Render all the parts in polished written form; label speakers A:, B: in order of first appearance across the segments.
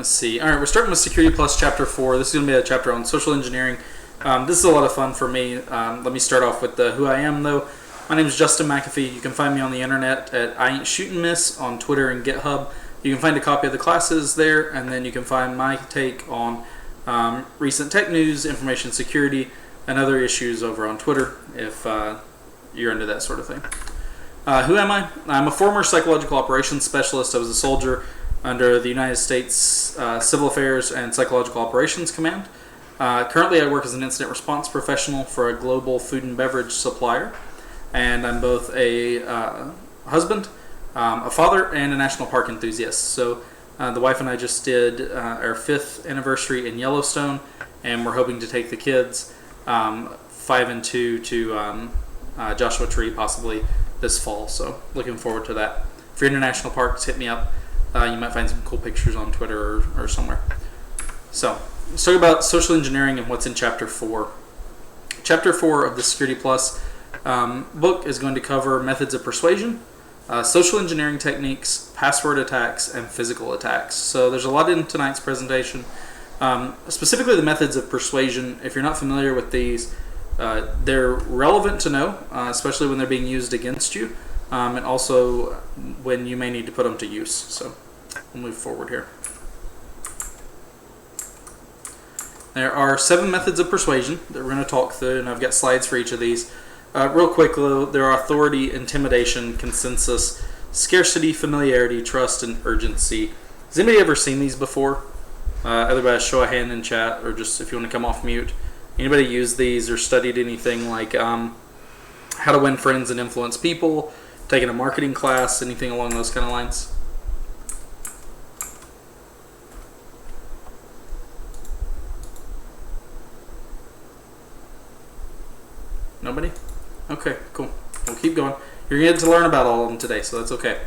A: Let's see. All right, we're starting with Security Plus Chapter 4. This is going to be a chapter on social engineering. This is a lot of fun for me. Let me start off with who I am, though. My name is Justin McAfee. You can find me on the internet at IAin'tShootin on Twitter and GitHub. You can find a copy of the classes there, and then you can find my take on recent tech news, information security, and other issues over on Twitter if you're into that sort of thing. Who am I? I'm a former psychological operations specialist. I was a soldier under the United States Civil Affairs and Psychological Operations Command. Currently, I work as an incident response professional for a global food and beverage supplier, and I'm both a husband, a father, and a national park enthusiast. So the wife and I just did our 5th anniversary in Yellowstone, and we're hoping to take the kids 5 and 2 to Joshua Tree possibly this fall. So looking forward to that. If you're in national parks, hit me up. You might find some cool pictures on Twitter or somewhere. So let's talk about social engineering and what's in Chapter 4. Chapter 4 of the Security Plus book is going to cover methods of persuasion, social engineering techniques, password attacks, and physical attacks. So there's a lot in tonight's presentation. Specifically the methods of persuasion. If you're not familiar with these, they're relevant to know, especially when they're being used against you, and also when you may need to put them to use. So we'll move forward here. There are 7 methods of persuasion that we're going to talk through, and I've got slides for each of these. Real quick though, there are authority, intimidation, consensus, scarcity, familiarity, trust, and urgency. Has anybody ever seen these before? Otherwise, show a hand in chat, or just if you want to come off mute. Anybody use these or studied anything like how to win friends and influence people, taking a marketing class, anything along those kind of lines? Nobody? Okay, cool. We'll keep going. You're going to get to learn about all of them today, so that's okay.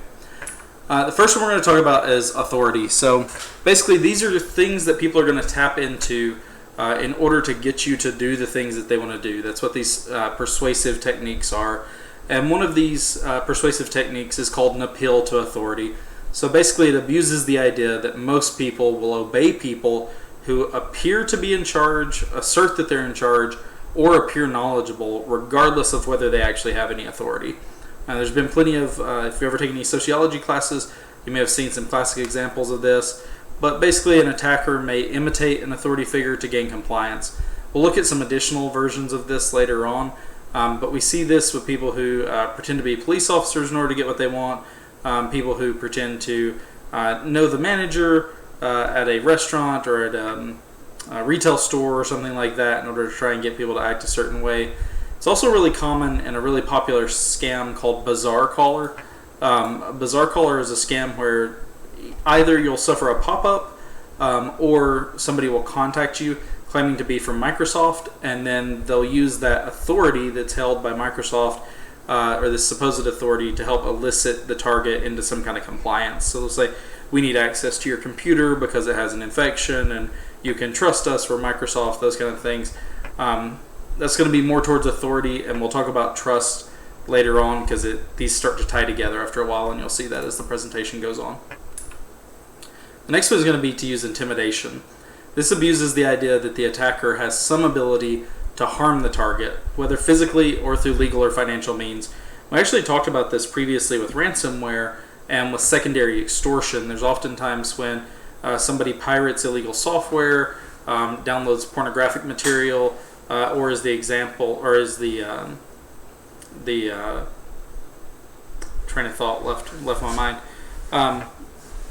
A: The first one we're going to talk about is authority. So basically, these are the things that people are going to tap into in order to get you to do the things that they want to do. That's what these persuasive techniques are. And one of these persuasive techniques is called an appeal to authority. So basically, it abuses the idea that most people will obey people who appear to be in charge, assert that they're in charge, or appear knowledgeable, regardless of whether they actually have any authority. There's been plenty of, if you've ever taken any sociology classes, you may have seen some classic examples of this. But basically, an attacker may imitate an authority figure to gain compliance. We'll look at some additional versions of this later on, but we see this with people who pretend to be police officers in order to get what they want, people who pretend to know the manager at a restaurant or at a retail store or something like that in order to try and get people to act a certain way. It's also really common in a really popular scam called Bazaar Caller. Bazaar Caller is a scam where either you'll suffer a pop-up or somebody will contact you claiming to be from Microsoft, and then they'll use that authority that's held by Microsoft or this supposed authority to help elicit the target into some kind of compliance. So they'll say, we need access to your computer because it has an infection and you can trust us, we're Microsoft, those kind of things. That's going to be more towards authority, and we'll talk about trust later on because these start to tie together after a while, and you'll see that as the presentation goes on. The next one is going to be to use intimidation. This abuses the idea that the attacker has some ability to harm the target, whether physically or through legal or financial means. We actually talked about this previously with ransomware and with secondary extortion. There's oftentimes when somebody pirates illegal software, downloads pornographic material, or as the example, or as the train of thought left my mind,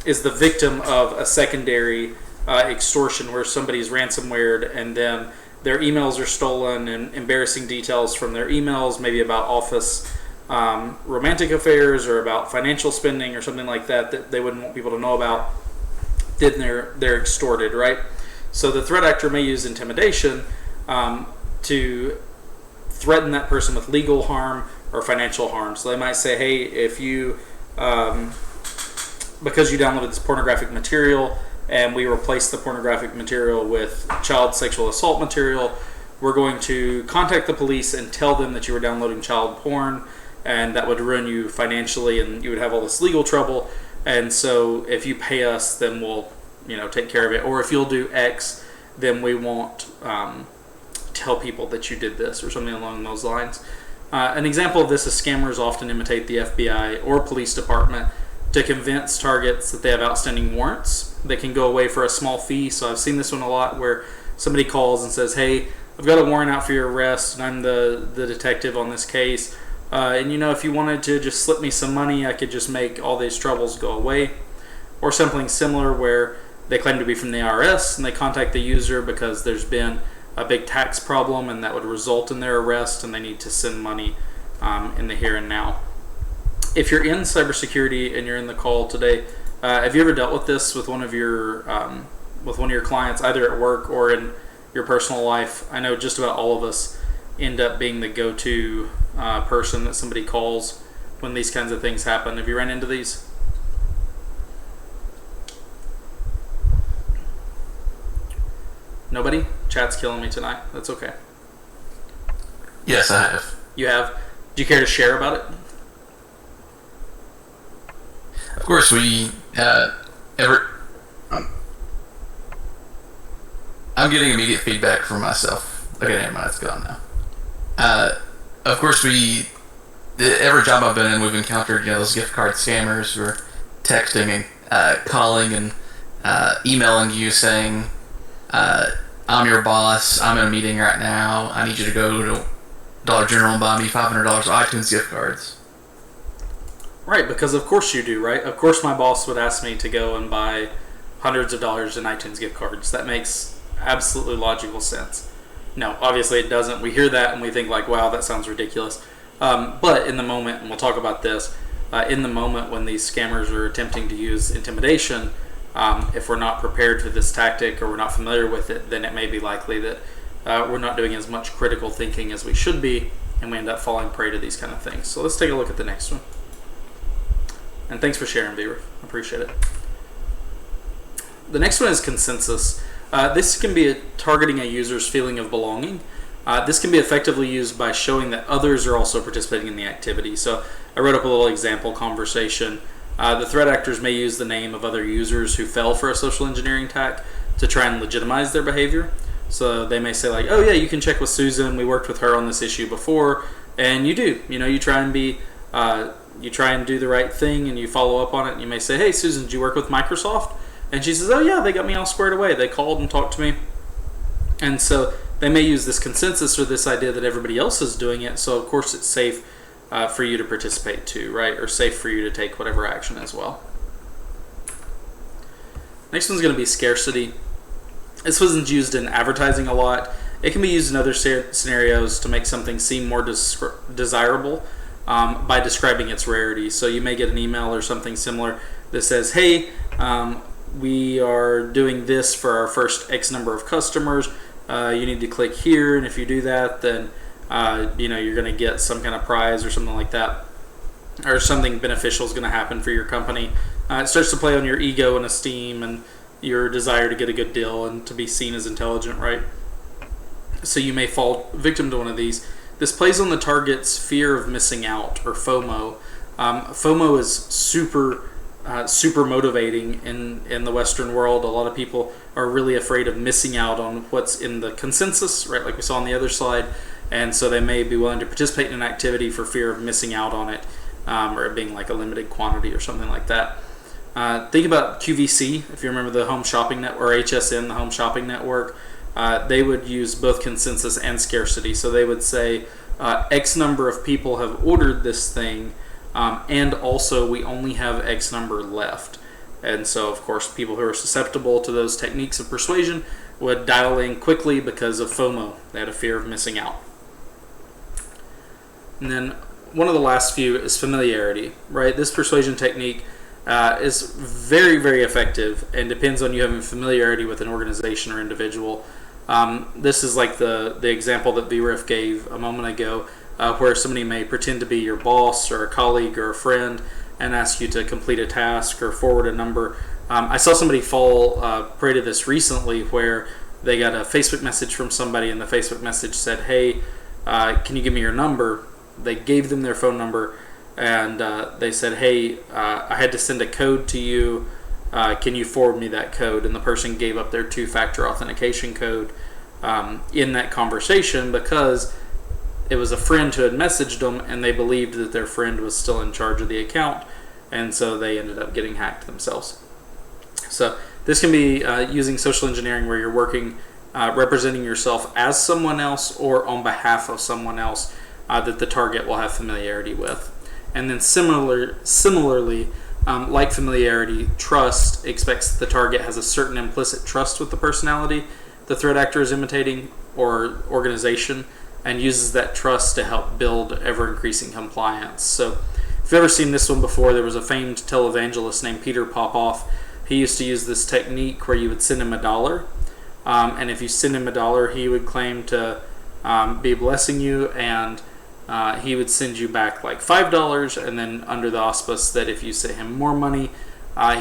A: is the victim of a secondary extortion where somebody's ransomwared and then their emails are stolen and embarrassing details from their emails, maybe about office romantic affairs or about financial spending or something like that they wouldn't want people to know about, then they're extorted, right? So the threat actor may use intimidation to threaten that person with legal harm or financial harm. So they might say, hey, if you, because you downloaded this pornographic material and we replaced the pornographic material with child sexual assault material, we're going to contact the police and tell them that you were downloading child porn, and that would ruin you financially and you would have all this legal trouble. And so if you pay us, then we'll take care of it. Or if you'll do X, then we won't tell people that you did this, or something along those lines. An example of this is scammers often imitate the FBI or police department to convince targets that they have outstanding warrants that can go away for a small fee. So I've seen this one a lot, where somebody calls and says, hey, I've got a warrant out for your arrest, and I'm the detective on this case. And if you wanted to just slip me some money, I could just make all these troubles go away. Or something similar where they claim to be from the IRS and they contact the user because there's been a big tax problem and that would result in their arrest, and they need to send money in the here and now. If you're in cybersecurity and you're in the call today, have you ever dealt with this with one of your clients, either at work or in your personal life? I know just about all of us end up being the go-to person that somebody calls when these kinds of things happen. Have you run into these? Nobody? Chat's killing me tonight. That's okay.
B: Yes, I have.
A: You have? Do you care to share about it?
B: Of course, we I'm getting immediate feedback from myself. Okay, never mind, it's gone now. Of course, every job I've been in, we've encountered those gift card scammers who are texting and calling and emailing you saying, I'm your boss, I'm in a meeting right now, I need you to go to Dollar General and buy me $500 of iTunes gift cards.
A: Right, because of course you do, right? Of course my boss would ask me to go and buy hundreds of dollars in iTunes gift cards. That makes absolutely logical sense. No, obviously it doesn't. We hear that and we think like, wow, that sounds ridiculous. But in the moment, and we'll talk about this, in the moment when these scammers are attempting to use intimidation, if we're not prepared for this tactic or we're not familiar with it, then it may be likely that we're not doing as much critical thinking as we should be, and we end up falling prey to these kind of things. So let's take a look at the next one. And thanks for sharing, Viewer. I appreciate it. The next one is consensus. This can be targeting a user's feeling of belonging. This can be effectively used by showing that others are also participating in the activity. So I wrote up a little example conversation. The threat actors may use the name of other users who fell for a social engineering attack to try and legitimize their behavior. So they may say like, oh yeah, you can check with Susan. We worked with her on this issue before. And you do. You try and be... you try and do the right thing and you follow up on it, and you may say, hey Susan, did you work with Microsoft? And she says, oh yeah, they got me all squared away. They called and talked to me. And so they may use this consensus or this idea that everybody else is doing it, so of course it's safe for you to participate too, right? Or safe for you to take whatever action as well. Next one's going to be scarcity. This wasn't used in advertising a lot. It can be used in other scenarios to make something seem more desirable by describing its rarity. So you may get an email or something similar that says, hey, we are doing this for our first X number of customers. You need to click here, and if you do that, then you're going to get some kind of prize or something like that, or something beneficial is going to happen for your company. It starts to play on your ego and esteem and your desire to get a good deal and to be seen as intelligent, right? So you may fall victim to one of these. This plays on the target's fear of missing out, or FOMO. FOMO is super motivating in the Western world. A lot of people are really afraid of missing out on what's in the consensus, right? Like we saw on the other slide. And so they may be willing to participate in an activity for fear of missing out on it, or it being like a limited quantity or something like that. Think about QVC, if you remember the Home Shopping Network, or HSN, the Home Shopping Network. They would use both consensus and scarcity. So they would say X number of people have ordered this thing, and also we only have X number left. And so, of course, people who are susceptible to those techniques of persuasion would dial in quickly because of FOMO. They had a fear of missing out. And then one of the last few is familiarity, right? This persuasion technique is very, very effective and depends on you having familiarity with an organization or individual. This is like the example that VRIF gave a moment ago, where somebody may pretend to be your boss or a colleague or a friend and ask you to complete a task or forward a number. I saw somebody fall prey to this recently, where they got a Facebook message from somebody, and the Facebook message said, hey, can you give me your number? They gave them their phone number, and they said, hey, I had to send a code to you, can you forward me that code? And the person gave up their two-factor authentication code in that conversation because it was a friend who had messaged them, and they believed that their friend was still in charge of the account, and so they ended up getting hacked themselves. So this can be using social engineering, where you're working, representing yourself as someone else or on behalf of someone else that the target will have familiarity with. And then similarly, like familiarity, trust expects that the target has a certain implicit trust with the personality the threat actor is imitating or organization, and uses that trust to help build ever-increasing compliance. So if you've ever seen this one before, there was a famed televangelist named Peter Popoff. He used to use this technique where you would send him $1, and if you send him $1, he would claim to be blessing you, and he would send you back like $5, and then under the auspice that if you sent him more money,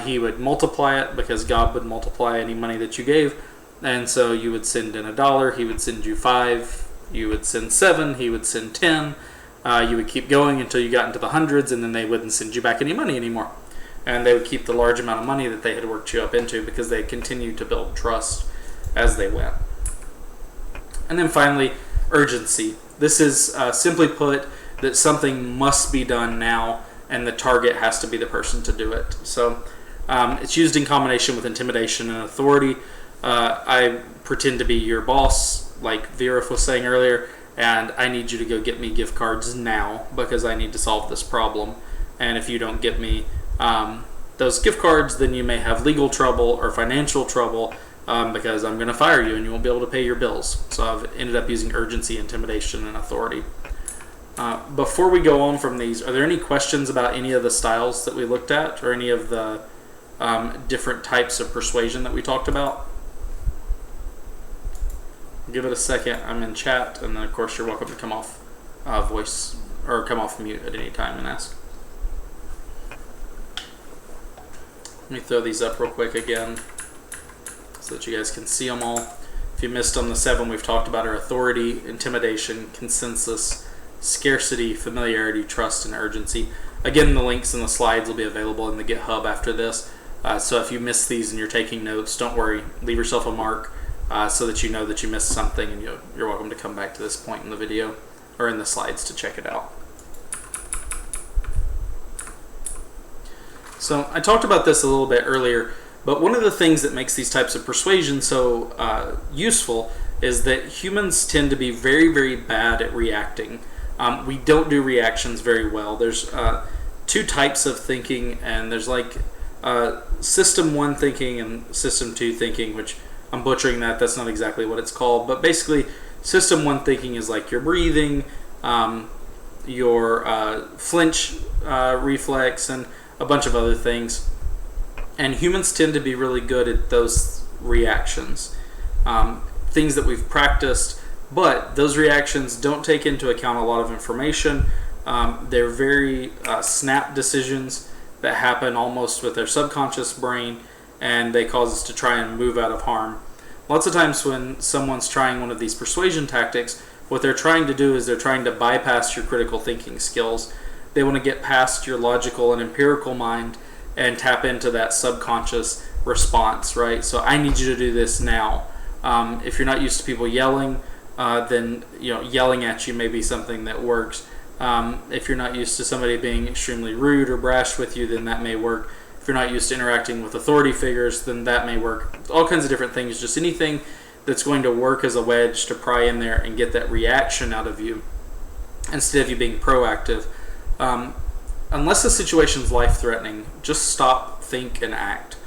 A: he would multiply it, because God would multiply any money that you gave. And so you would send in $1, he would send you 5, you would send 7, he would send 10. You would keep going until you got into the hundreds, and then they wouldn't send you back any money anymore. And they would keep the large amount of money that they had worked you up into, because they continued to build trust as they went. And then finally, urgency. This is simply put that something must be done now, and the target has to be the person to do it. So it's used in combination with intimidation and authority. I pretend to be your boss, like Vera was saying earlier, and I need you to go get me gift cards now because I need to solve this problem. And if you don't get me those gift cards, then you may have legal trouble or financial trouble because I'm going to fire you and you won't be able to pay your bills. So I've ended up using urgency, intimidation, and authority. Before we go on from these, are there any questions about any of the styles that we looked at, or any of the different types of persuasion that we talked about? Give it a second. I'm in chat, and then of course you're welcome to come off voice or come off mute at any time and ask. Let me throw these up real quick again so that you guys can see them all. If you missed on the 7 we've talked about are authority, intimidation, consensus, scarcity, familiarity, trust, and urgency. Again, the links and the slides will be available in the GitHub after this. So if you missed these and you're taking notes, don't worry. Leave yourself a mark so that you know that you missed something, and you're welcome to come back to this point in the video or in the slides to check it out. So I talked about this a little bit earlier, but one of the things that makes these types of persuasion so useful is that humans tend to be very, very bad at reacting. We don't do reactions very well. There's 2 types of thinking, and there's like system 1 thinking and system 2 thinking, which I'm butchering that. That's not exactly what it's called. But basically, system 1 thinking is like your breathing, your flinch reflex, and a bunch of other things. And humans tend to be really good at those reactions, things that we've practiced, but those reactions don't take into account a lot of information. They're very snap decisions that happen almost with their subconscious brain, and they cause us to try and move out of harm. Lots of times when someone's trying one of these persuasion tactics, what they're trying to do is they're trying to bypass your critical thinking skills. They want to get past your logical and empirical mind and tap into that subconscious response, right? So I need you to do this now. If you're not used to people yelling, then yelling at you may be something that works. If you're not used to somebody being extremely rude or brash with you, then that may work. If you're not used to interacting with authority figures, then that may work. All kinds of different things, just anything that's going to work as a wedge to pry in there and get that reaction out of you instead of you being proactive. Unless the situation's life-threatening, just stop, think, and act.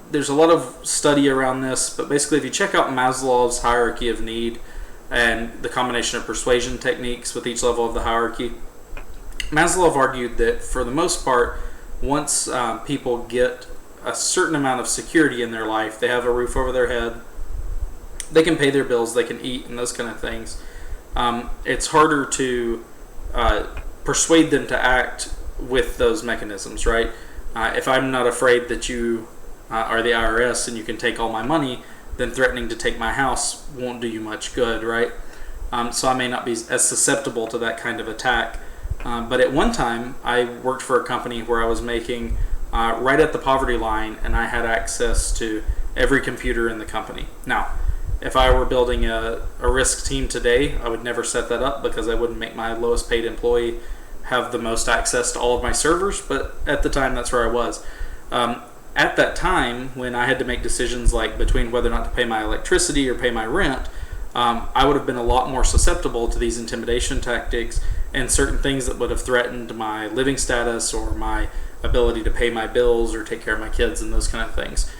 A: There's a lot of study around this, but basically if you check out Maslow's hierarchy of need and the combination of persuasion techniques with each level of the hierarchy, Maslow argued that for the most part, once people get a certain amount of security in their life, they have a roof over their head, they can pay their bills, they can eat, and those kind of things, it's harder to persuade them to act with those mechanisms, right? If I'm not afraid that you are the IRS and you can take all my money, then threatening to take my house won't do you much good, right? So I may not be as susceptible to that kind of attack. But at one time, I worked for a company where I was making right at the poverty line, and I had access to every computer in the company. Now, if I were building a risk team today, I would never set that up because I wouldn't make my lowest paid employee have the most access to all of my servers, but at the time that's where I was. At that time, when I had to make decisions like between whether or not to pay my electricity or pay my rent, I would have been a lot more susceptible to these intimidation tactics and certain things that would have threatened my living status or my ability to pay my bills or take care of my kids and those kind of things.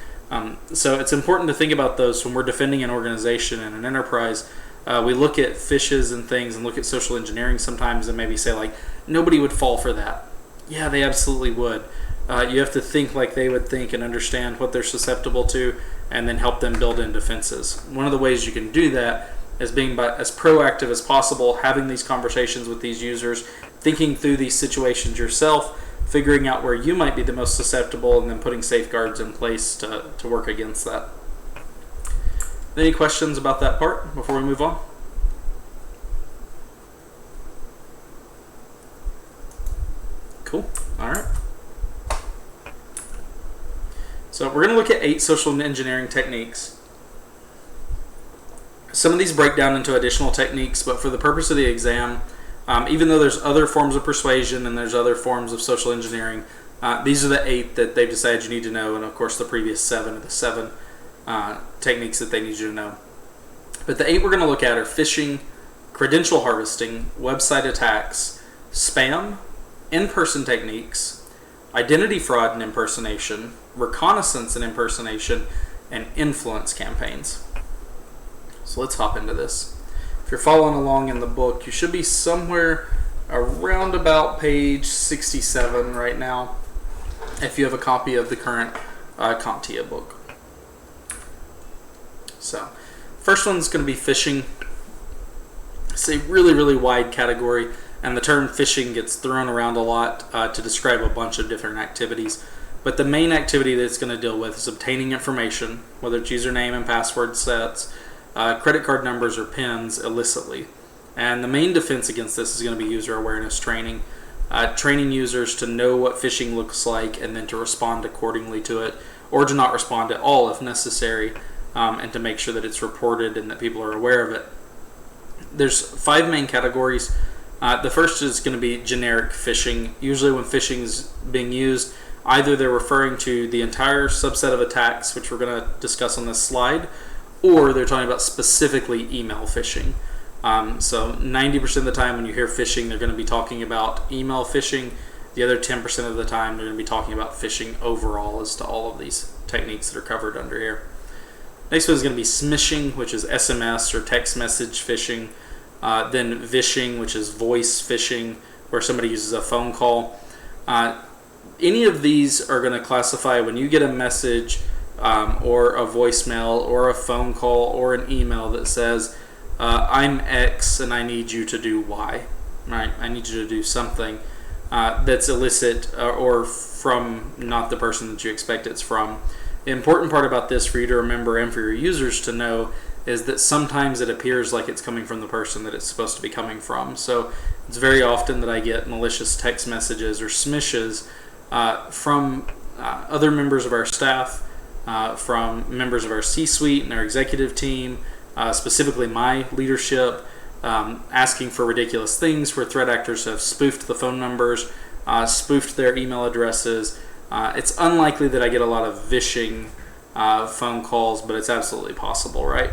A: So it's important to think about those when we're defending an organization and an enterprise. We look at phishes and things and look at social engineering sometimes and maybe say like, nobody would fall for that. Yeah, they absolutely would. You have to think like they would think and understand what they're susceptible to and then help them build in defenses. One of the ways you can do that is being as proactive as possible, having these conversations with these users, thinking through these situations yourself, figuring out where you might be the most susceptible, and then putting safeguards in place to work against that. Any questions about that part before we move on? Cool. All right. So we're going to look at 8 social engineering techniques. Some of these break down into additional techniques, but for the purpose of the exam, even though there's other forms of persuasion and there's other forms of social engineering, these are the 8 that they've decided you need to know, and of course the previous 7 are the 7 techniques that they need you to know. But the 8 we're going to look at are phishing, credential harvesting, website attacks, spam, in-person techniques, identity fraud and impersonation, reconnaissance and impersonation, and influence campaigns. So let's hop into this. If you're following along in the book, you should be somewhere around about page 67 right now if you have a copy of the current CompTIA book. So first one's going to be phishing. It's a really, really wide category, and the term phishing gets thrown around a lot to describe a bunch of different activities. But the main activity that it's going to deal with is obtaining information, whether it's username and password sets, credit card numbers, or PINs illicitly. And the main defense against this is going to be user awareness training, training users to know what phishing looks like and then to respond accordingly to it, or to not respond at all if necessary, and to make sure that it's reported and that people are aware of it. There's 5 main categories. The first is going to be generic phishing. Usually when phishing is being used, either they're referring to the entire subset of attacks, which we're going to discuss on this slide, or they're talking about specifically email phishing. So 90% of the time when you hear phishing, they're going to be talking about email phishing. The other 10% of the time, they're going to be talking about phishing overall as to all of these techniques that are covered under here. Next one is going to be smishing, which is SMS or text message phishing. Then vishing, which is voice phishing, where somebody uses a phone call. Any of these are going to classify when you get a message or a voicemail or a phone call or an email that says, I'm X and I need you to do Y. Right? I need you to do something that's illicit or from not the person that you expect it's from. The important part about this for you to remember and for your users to know is that sometimes it appears like it's coming from the person that it's supposed to be coming from. So it's very often that I get malicious text messages or smishes from other members of our staff, from members of our C-suite and our executive team, specifically my leadership, asking for ridiculous things where threat actors have spoofed the phone numbers, spoofed their email addresses. It's unlikely that I get a lot of vishing phone calls, but it's absolutely possible, right?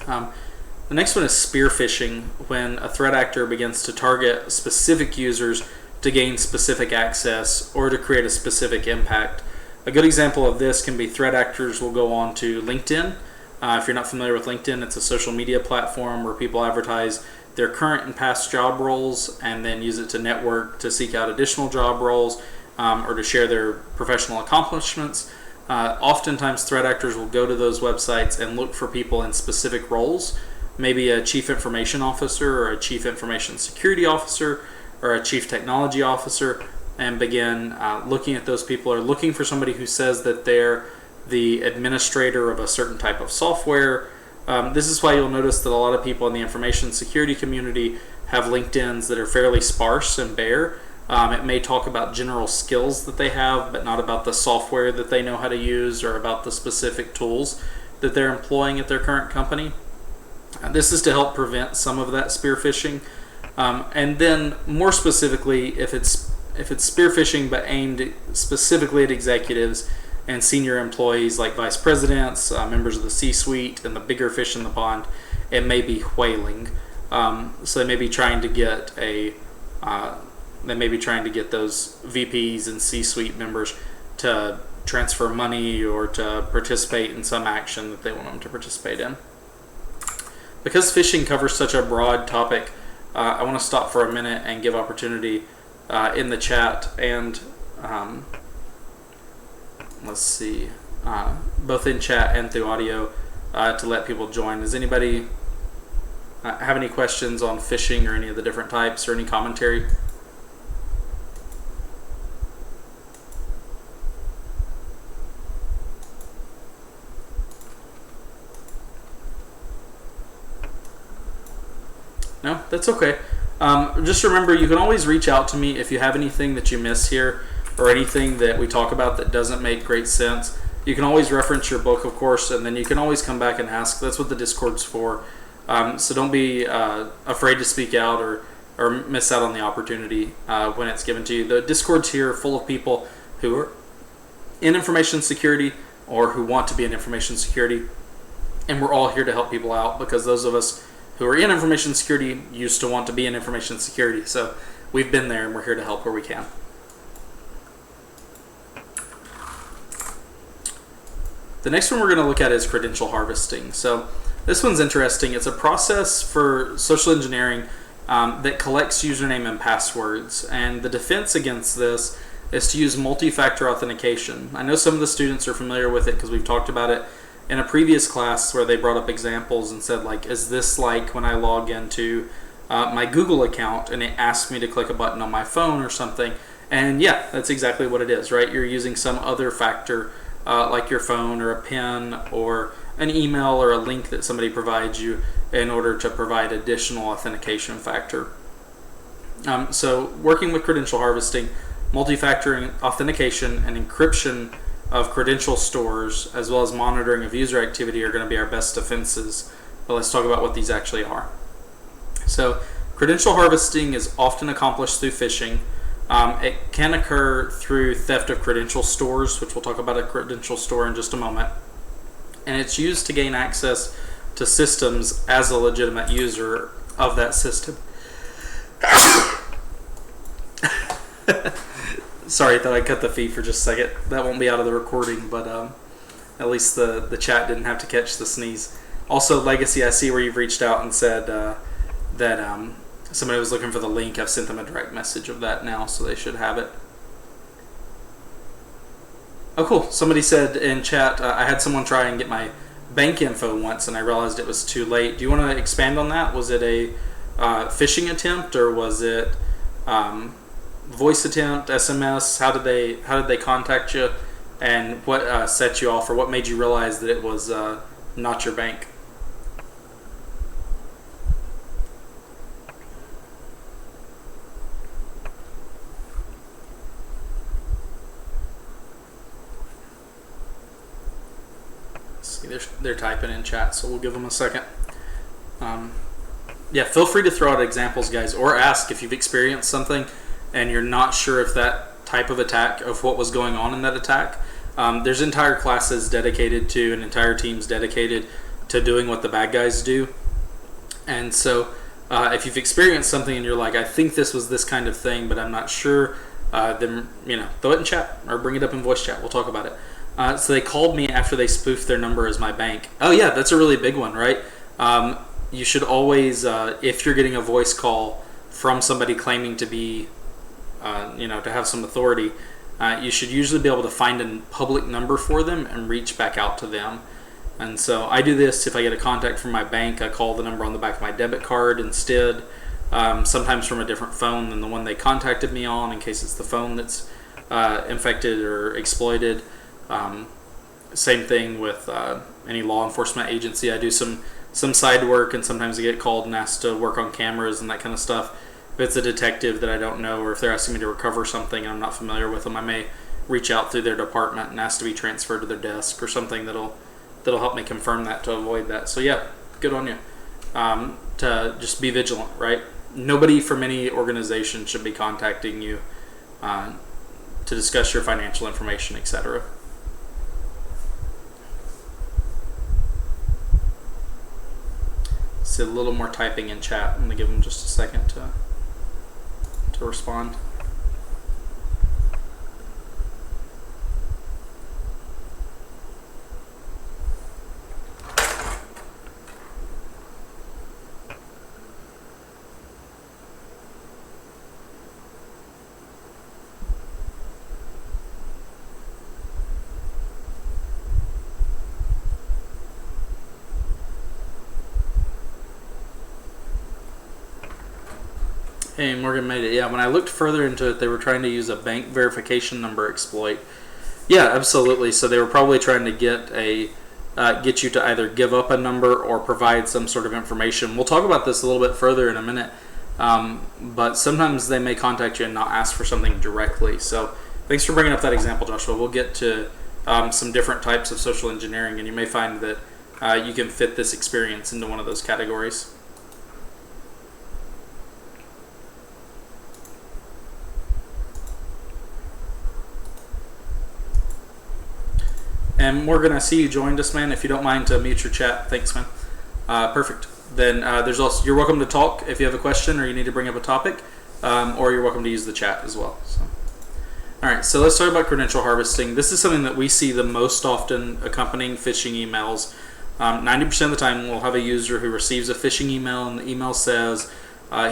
A: The next one is spear phishing, when a threat actor begins to target specific users to gain specific access or to create a specific impact. A good example of this can be threat actors will go on to LinkedIn. If you're not familiar with LinkedIn, it's a social media platform where people advertise their current and past job roles and then use it to network to seek out additional job roles or to share their professional accomplishments. Oftentimes threat actors will go to those websites and look for people in specific roles, maybe a chief information officer or a chief information security officer or a chief technology officer, and begin looking at those people, or looking for somebody who says that they're the administrator of a certain type of software. This is why you'll notice that a lot of people in the information security community have LinkedIns that are fairly sparse and bare. It may talk about general skills that they have, but not about the software that they know how to use or about the specific tools that they're employing at their current company. This is to help prevent some of that spear phishing. And then more specifically, if it's spear phishing but aimed specifically at executives and senior employees like vice presidents, members of the C-suite, and the bigger fish in the pond, it may be whaling. So they may be trying to get those VPs and C-suite members to transfer money or to participate in some action that they want them to participate in. Because phishing covers such a broad topic, I want to stop for a minute and give opportunity in the chat and both in chat and through audio to let people join. Does anybody have any questions on phishing or any of the different types or any commentary? No, that's okay. Just remember, you can always reach out to me if you have anything that you miss here or anything that we talk about that doesn't make great sense. You can always reference your book, of course, and then you can always come back and ask. That's what the Discord's for. So don't be afraid to speak out or miss out on the opportunity when it's given to you. The Discord's here full of people who are in information security or who want to be in information security, and we're all here to help people out because those of us who are in information security used to want to be in information security. So we've been there and we're here to help where we can. The next one we're going to look at is credential harvesting. So this one's interesting. It's a process for social engineering that collects username and passwords. And the defense against this is to use multi-factor authentication. I know some of the students are familiar with it because we've talked about it in a previous class where they brought up examples and said, like, is this like when I log into my Google account and it asks me to click a button on my phone or something? And yeah, that's exactly what it is, right? You're using some other factor like your phone or a PIN or an email or a link that somebody provides you in order to provide additional authentication factor. So working with credential harvesting, multi-factor authentication and encryption of credential stores, as well as monitoring of user activity, are going to be our best defenses. But let's talk about what these actually are. So credential harvesting is often accomplished through phishing. It can occur through theft of credential stores, which we'll talk about a credential store in just a moment. And it's used to gain access to systems as a legitimate user of that system. Sorry, I thought I cut the feed for just a second. That won't be out of the recording, but at least the chat didn't have to catch the sneeze. Also, Legacy, I see where you've reached out and said that somebody was looking for the link. I've sent them a direct message of that now, so they should have it. Oh, cool. Somebody said in chat, I had someone try and get my bank info once, and I realized it was too late. Do you want to expand on that? Was it a phishing attempt, or was it voice attempt, SMS? How did they contact you, and what set you off, or what made you realize that it was not your bank? See, they're typing in chat, so we'll give them a second. Yeah, feel free to throw out examples, guys, or ask if you've experienced something and you're not sure if that type of attack, of what was going on in that attack. There's entire classes dedicated to, and entire teams dedicated to doing what the bad guys do. And so if you've experienced something and you're like, I think this was this kind of thing, but I'm not sure, then throw it in chat or bring it up in voice chat. We'll talk about it. So they called me after they spoofed their number as my bank. Oh yeah, that's a really big one, right? You should always, if you're getting a voice call from somebody claiming to be, to have some authority, you should usually be able to find a public number for them and reach back out to them. And so I do this if I get a contact from my bank. I call the number on the back of my debit card instead, sometimes from a different phone than the one they contacted me on, in case it's the phone that's infected or exploited. Same thing with any law enforcement agency. I do some side work, and sometimes I get called and asked to work on cameras and that kind of stuff. if it's a detective that I don't know, or if they're asking me to recover something and I'm not familiar with them, I may reach out through their department and ask to be transferred to their desk or something that'll help me confirm that to avoid that. So yeah, good on you. To just be vigilant, right? Nobody from any organization should be contacting you to discuss your financial information, etc. See a little more typing in chat. I'm gonna give them just a second to respond. Hey, Morgan made it. Yeah, when I looked further into it, they were trying to use a bank verification number exploit. Yeah, absolutely. So they were probably trying to get you to either give up a number or provide some sort of information. We'll talk about this a little bit further in a minute. But sometimes they may contact you and not ask for something directly. So thanks for bringing up that example, Joshua. We'll get to some different types of social engineering, and you may find that you can fit this experience into one of those categories. And Morgan, I see you joined us, man. If you don't mind to mute your chat, thanks, man. Perfect. Then there's also, you're welcome to talk if you have a question or you need to bring up a topic, or you're welcome to use the chat as well. So, all right, so let's talk about credential harvesting. This is something that we see the most often accompanying phishing emails. 90% of the time, we'll have a user who receives a phishing email, and the email says,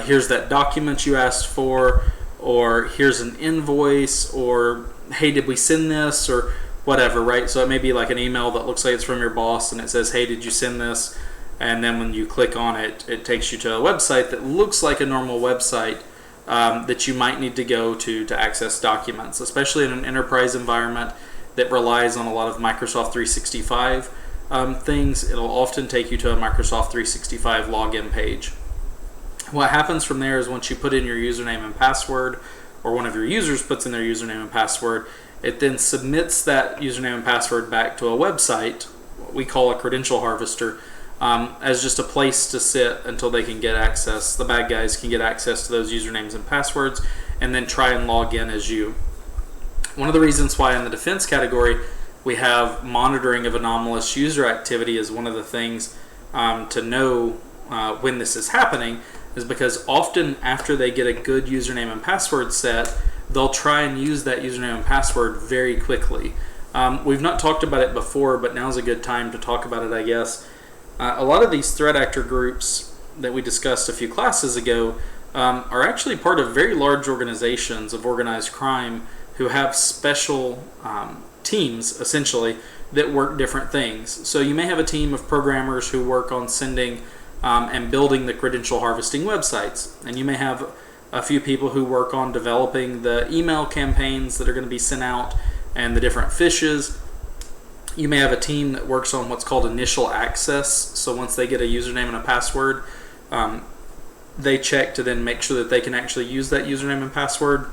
A: "Here's that document you asked for," or "Here's an invoice," or "Hey, did we send this?" or whatever, right? So it may be like an email that looks like it's from your boss and it says, "Hey, did you send this?" And then when you click on it, it takes you to a website that looks like a normal website that you might need to go to access documents, especially in an enterprise environment that relies on a lot of Microsoft 365 things. It'll often take you to a Microsoft 365 login page. What happens from there is once you put in your username and password, or one of your users puts in their username and password, it then submits that username and password back to a website, what we call a credential harvester, as just a place to sit until they can get access. The bad guys can get access to those usernames and passwords and then try and log in as you. One of the reasons why in the defense category we have monitoring of anomalous user activity as one of the things to know when this is happening is because often after they get a good username and password set, they'll try and use that username and password very quickly. We've not talked about it before, but now's a good time to talk about it, I guess. A lot of these threat actor groups that we discussed a few classes ago are actually part of very large organizations of organized crime who have special teams, essentially, that work different things. So you may have a team of programmers who work on sending and building the credential harvesting websites, and you may have a few people who work on developing the email campaigns that are going to be sent out and the different phishes. You may have a team that works on what's called initial access. So once they get a username and a password, they check to then make sure that they can actually use that username and password.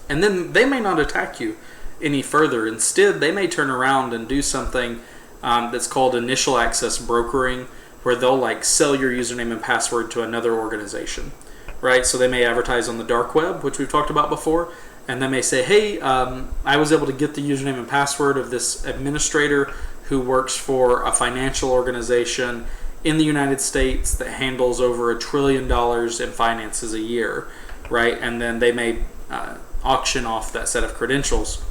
A: And then they may not attack you any further. Instead, they may turn around and do something that's called initial access brokering, where they'll like sell your username and password to another organization. Right, so they may advertise on the dark web, which we've talked about before, and they may say, "Hey, I was able to get the username and password of this administrator who works for a financial organization in the United States that handles over $1 trillion in finances a year," right? And then they may auction off that set of credentials.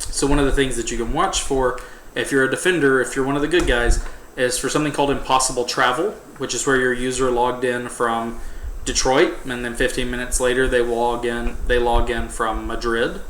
A: So one of the things that you can watch for, if you're a defender, if you're one of the good guys, is for something called impossible travel, which is where your user logged in from Detroit, and then 15 minutes later they log in from Madrid,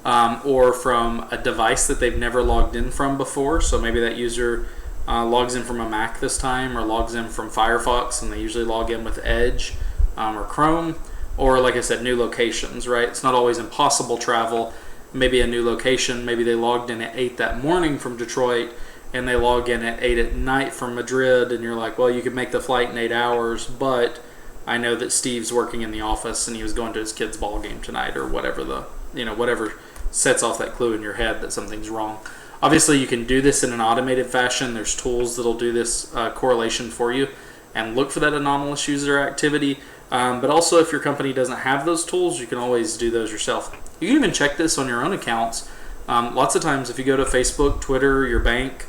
A: or from a device that they've never logged in from before. So maybe that user logs in from a Mac this time, or logs in from Firefox, and they usually log in with Edge or Chrome, or like I said, new locations, right? It's not always impossible travel. Maybe a new location, maybe they logged in at 8 that morning from Detroit, and they log in at 8 at night from Madrid, and you're like, well, you could make the flight in 8 hours, but I know that Steve's working in the office and he was going to his kid's ball game tonight, or whatever whatever sets off that clue in your head that something's wrong. Obviously, you can do this in an automated fashion. There's tools that'll do this correlation for you and look for that anomalous user activity. But also, if your company doesn't have those tools, you can always do those yourself. You can even check this on your own accounts. Lots of times, if you go to Facebook, Twitter, your bank,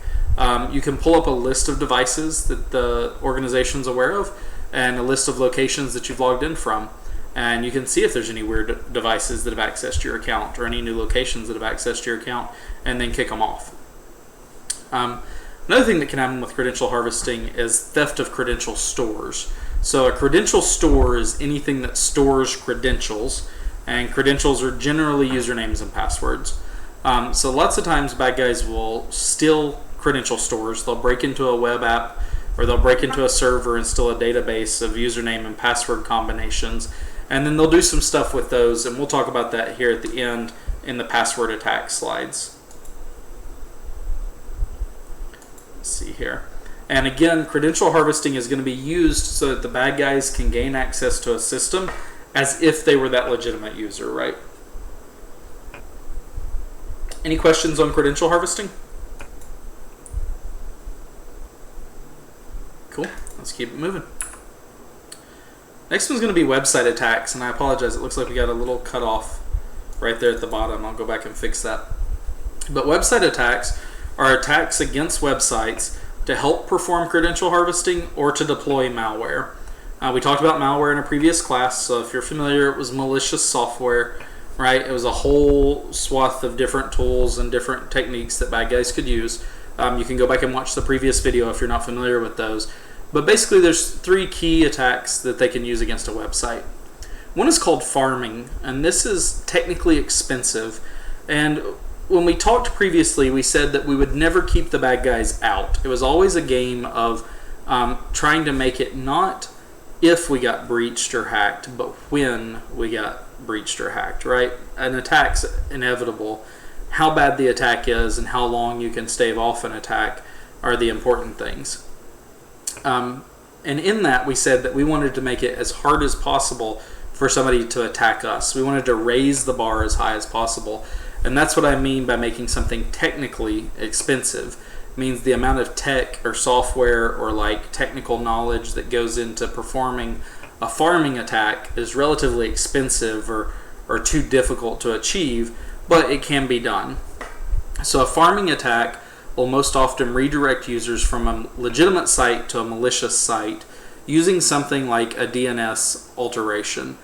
A: you can pull up a list of devices that the organization's aware of and a list of locations that you've logged in from. And you can see if there's any weird devices that have accessed your account or any new locations that have accessed your account, and then kick them off. Another thing that can happen with credential harvesting is theft of credential stores. So a credential store is anything that stores credentials, and credentials are generally usernames and passwords. So lots of times bad guys will steal credential stores. They'll break into a web app, or they'll break into a server and steal a database of username and password combinations, and then they'll do some stuff with those, and we'll talk about that here at the end in the password attack slides. Let's see here. And again, credential harvesting is going to be used so that the bad guys can gain access to a system as if they were that legitimate user, right? Any questions on credential harvesting? Cool. Let's keep it moving. Next one's going to be website attacks, and I apologize. It looks like we got a little cutoff right there at the bottom. I'll go back and fix that. But website attacks are attacks against websites to help perform credential harvesting or to deploy malware. We talked about malware in a previous class, so if you're familiar, it was malicious software, right? It was a whole swath of different tools and different techniques that bad guys could use. You can go back and watch the previous video if you're not familiar with those. But basically, there's 3 key attacks that they can use against a website. One is called farming, and this is technically expensive. And when we talked previously, we said that we would never keep the bad guys out. It was always a game of trying to make it not if we got breached or hacked, but when we got breached or hacked, right? An attack's inevitable. How bad the attack is and how long you can stave off an attack are the important things. And in that, we said that we wanted to make it as hard as possible for somebody to attack us. We wanted to raise the bar as high as possible. And that's what I mean by making something technically expensive. It means the amount of tech or software or like technical knowledge that goes into performing a farming attack is relatively expensive or too difficult to achieve, but it can be done. So a farming attack will most often redirect users from a legitimate site to a malicious site using something like a DNS alteration.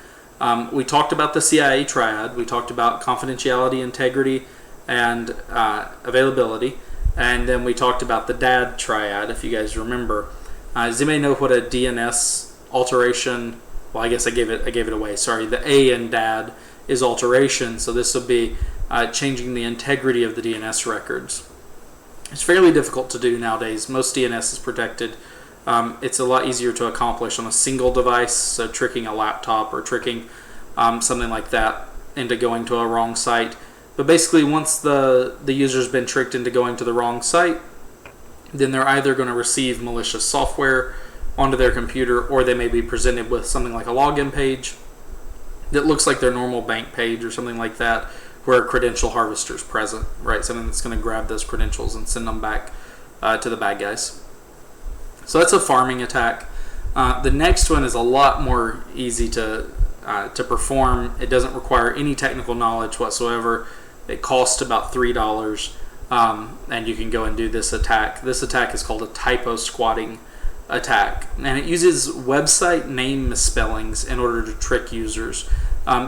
A: We talked about the CIA triad. We talked about confidentiality, integrity, and availability. And then we talked about the DAD triad, if you guys remember. Does anybody know what a DNS alteration? Well, I guess I gave it away. Sorry. The A in DAD is alteration. So this will be changing the integrity of the DNS records. It's fairly difficult to do nowadays. Most DNS is protected. It's a lot easier to accomplish on a single device, so tricking a laptop or tricking something like that into going to a wrong site. But basically, once the user's been tricked into going to the wrong site, then they're either going to receive malicious software onto their computer, or they may be presented with something like a login page that looks like their normal bank page or something like that, where a credential harvester is present, right? Something that's going to grab those credentials and send them back to the bad guys. So that's a farming attack. The next one is a lot more easy to perform. It doesn't require any technical knowledge whatsoever. It costs about $3, and you can go and do this attack. This attack is called a typo squatting attack, and it uses website name misspellings in order to trick users.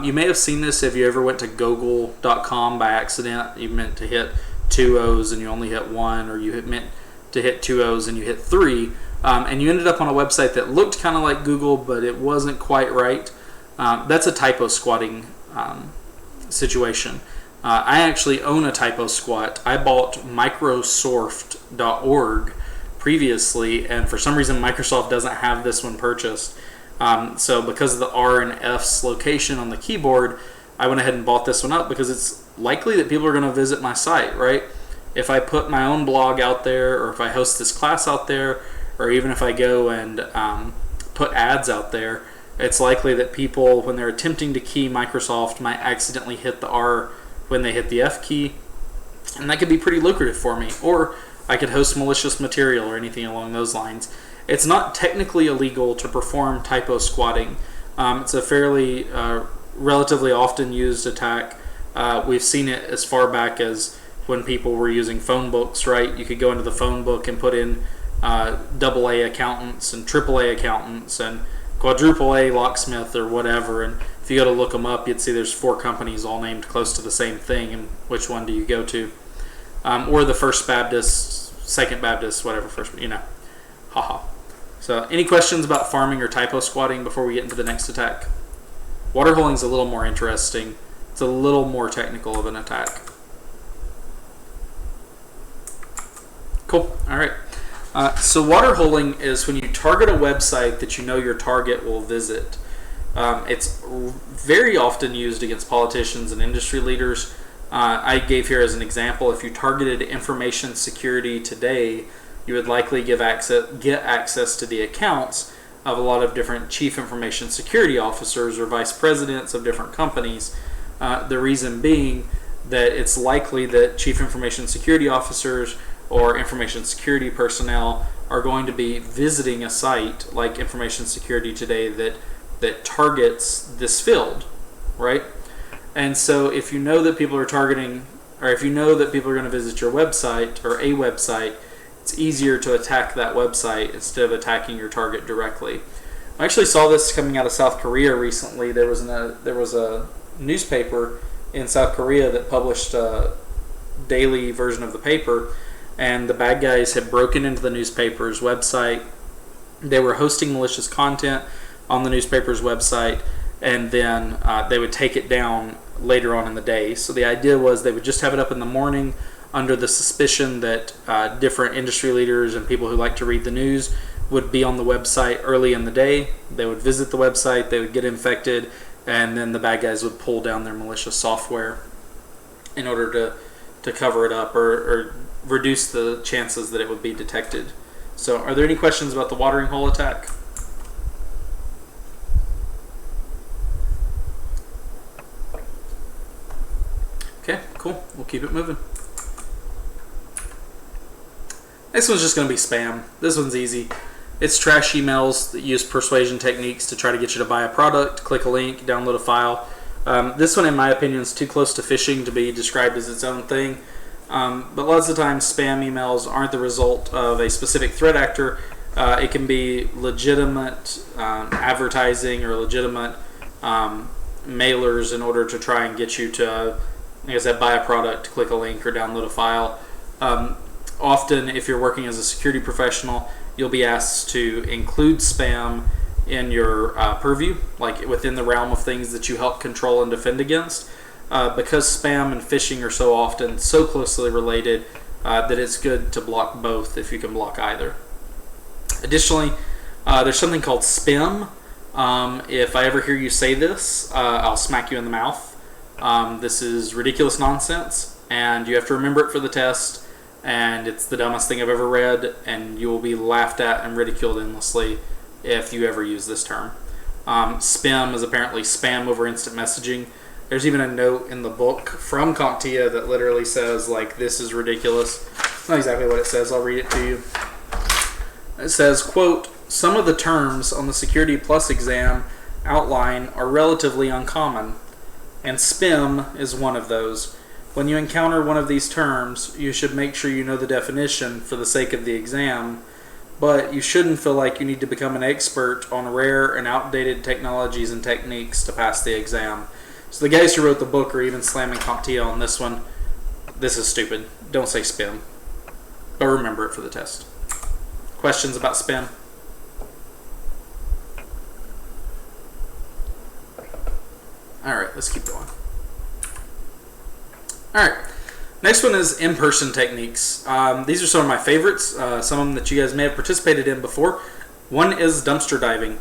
A: You may have seen this if you ever went to google.com by accident. You meant to hit 2 O's and you only hit 1, or you meant to hit 2 O's and you hit 3, and you ended up on a website that looked kind of like Google, but it wasn't quite right. That's a typo squatting situation. I actually own a typo squat. I bought Microsoft.org previously, and for some reason Microsoft doesn't have this one purchased. So because of the R and F's location on the keyboard, I went ahead and bought this one up because it's likely that people are going to visit my site, right? If I put my own blog out there, or if I host this class out there, or even if I go and put ads out there, it's likely that people, when they're attempting to key Microsoft, might accidentally hit the R when they hit the F key, and that could be pretty lucrative for me. Or I could host malicious material or anything along those lines. It's not technically illegal to perform typo squatting. It's a fairly relatively often used attack. We've seen it as far back as when people were using phone books, right? You could go into the phone book and put in AA accountants and AAA accountants and quadruple A locksmith or whatever, and if you go to look them up, you'd see there's 4 companies all named close to the same thing, and which one do you go to? Or the First Baptist, Second Baptist, whatever, first, haha. So any questions about farming or typo squatting before we get into the next attack? Water holing is a little more interesting. It's a little more technical of an attack. Cool. All right. So water holing is when you target a website that you know your target will visit. It's very often used against politicians and industry leaders. I gave here as an example, if you targeted Information Security Today, you would likely get access to the accounts of a lot of different chief information security officers or vice presidents of different companies. The reason being that it's likely that chief information security officers or information security personnel are going to be visiting a site like Information Security Today that targets this field, right? And so if you know that people are targeting, or if you know that people are going to visit your website or a website, it's easier to attack that website instead of attacking your target directly. I actually saw this coming out of South Korea recently. There was a newspaper in South Korea that published a daily version of the paper, and the bad guys had broken into the newspaper's website. They were hosting malicious content on the newspaper's website, and then they would take it down later on in the day. So the idea was they would just have it up in the morning under the suspicion that different industry leaders and people who like to read the news would be on the website early in the day. They would visit the website, they would get infected, and then the bad guys would pull down their malicious software in order to cover it up or reduce the chances that it would be detected. So are there any questions about the watering hole attack? Okay, cool. We'll keep it moving. Next one's just going to be spam. This one's easy. It's trash emails that use persuasion techniques to try to get you to buy a product, click a link, download a file. This one, in my opinion, is too close to phishing to be described as its own thing. But lots of times, spam emails aren't the result of a specific threat actor. It can be legitimate advertising or legitimate mailers in order to try and get you to, like I said, buy a product, click a link, or download a file. Often, if you're working as a security professional, you'll be asked to include spam in your purview, like within the realm of things that you help control and defend against. Because spam and phishing are so often so closely related that it's good to block both if you can block either. Additionally, there's something called spam. If I ever hear you say this, I'll smack you in the mouth. This is ridiculous nonsense, and you have to remember it for the test, and it's the dumbest thing I've ever read, and you will be laughed at and ridiculed endlessly if you ever use this term. Spam is apparently spam over instant messaging. There's even a note in the book from CompTIA that literally says, like, this is ridiculous. Not exactly what it says. I'll read it to you. It says, quote, "Some of the terms on the Security Plus exam outline are relatively uncommon, and spam is one of those. When you encounter one of these terms, you should make sure you know the definition for the sake of the exam, but you shouldn't feel like you need to become an expert on rare and outdated technologies and techniques to pass the exam." So the guys who wrote the book are even slamming CompTIA on this one. This is stupid. Don't say spam. But remember it for the test. Questions about spam? Alright, let's keep going. Alright, next one is in-person techniques. These are some of my favorites, some of them that you guys may have participated in before. One is dumpster diving.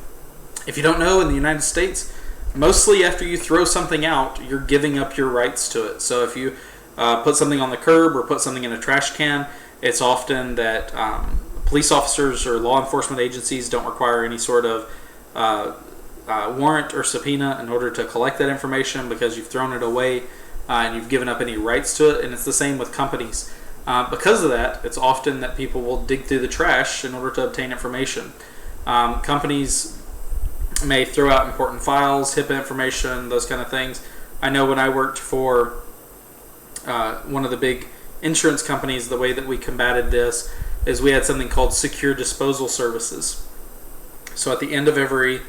A: If you don't know, in the United States, mostly after you throw something out, you're giving up your rights to it. So if you put something on the curb or put something in a trash can, it's often that police officers or law enforcement agencies don't require any sort of warrant or subpoena in order to collect that information because you've thrown it away and you've given up any rights to it. And it's the same with companies. Because of that, it's often that people will dig through the trash in order to obtain information. Companies may throw out important files, HIPAA information, those kind of things. I know when I worked for one of the big insurance companies, the way that we combated this is we had something called secure disposal services. So at the end of every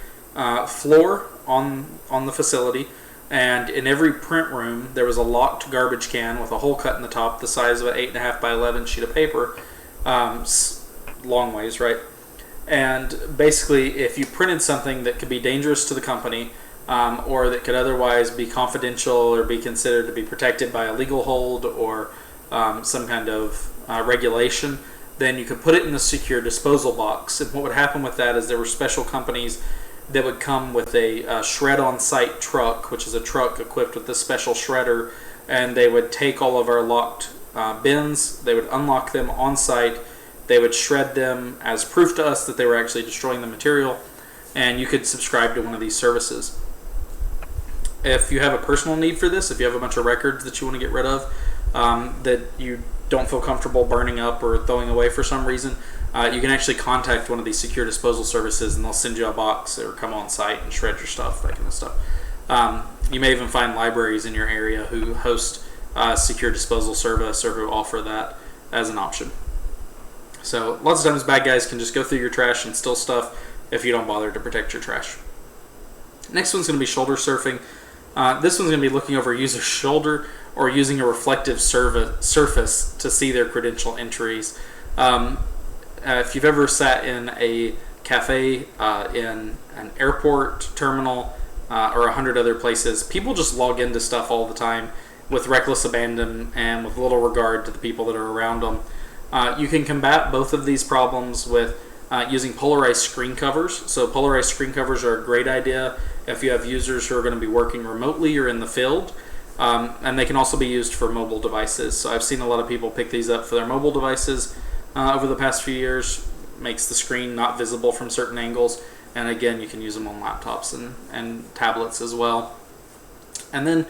A: floor on the facility and in every print room, there was a locked garbage can with a hole cut in the top the size of an 8.5 by 11 sheet of paper, long ways, right? And basically, if you printed something that could be dangerous to the company or that could otherwise be confidential or be considered to be protected by a legal hold or some kind of regulation, then you could put it in the secure disposal box. And what would happen with that is there were special companies that would come with a shred on site truck, which is a truck equipped with this special shredder, and they would take all of our locked bins, they would unlock them on site, they would shred them as proof to us that they were actually destroying the material, and you could subscribe to one of these services. If you have a personal need for this, if you have a bunch of records that you want to get rid of that you don't feel comfortable burning up or throwing away for some reason, you can actually contact one of these secure disposal services and they'll send you a box or come on site and shred your stuff, that kind of stuff. You may even find libraries in your area who host secure disposal service or who offer that as an option. So lots of times bad guys can just go through your trash and steal stuff if you don't bother to protect your trash. Next one's going to be shoulder surfing. This one's going to be looking over a user's shoulder or using a reflective surface to see their credential entries. If you've ever sat in a cafe, in an airport terminal, or 100 other places, people just log into stuff all the time with reckless abandon and with little regard to the people that are around them. You can combat both of these problems with using polarized screen covers. So polarized screen covers are a great idea if you have users who are going to be working remotely or in the field. And they can also be used for mobile devices. So I've seen a lot of people pick these up for their mobile devices over the past few years. Makes the screen not visible from certain angles. And again, you can use them on laptops and tablets as well. And then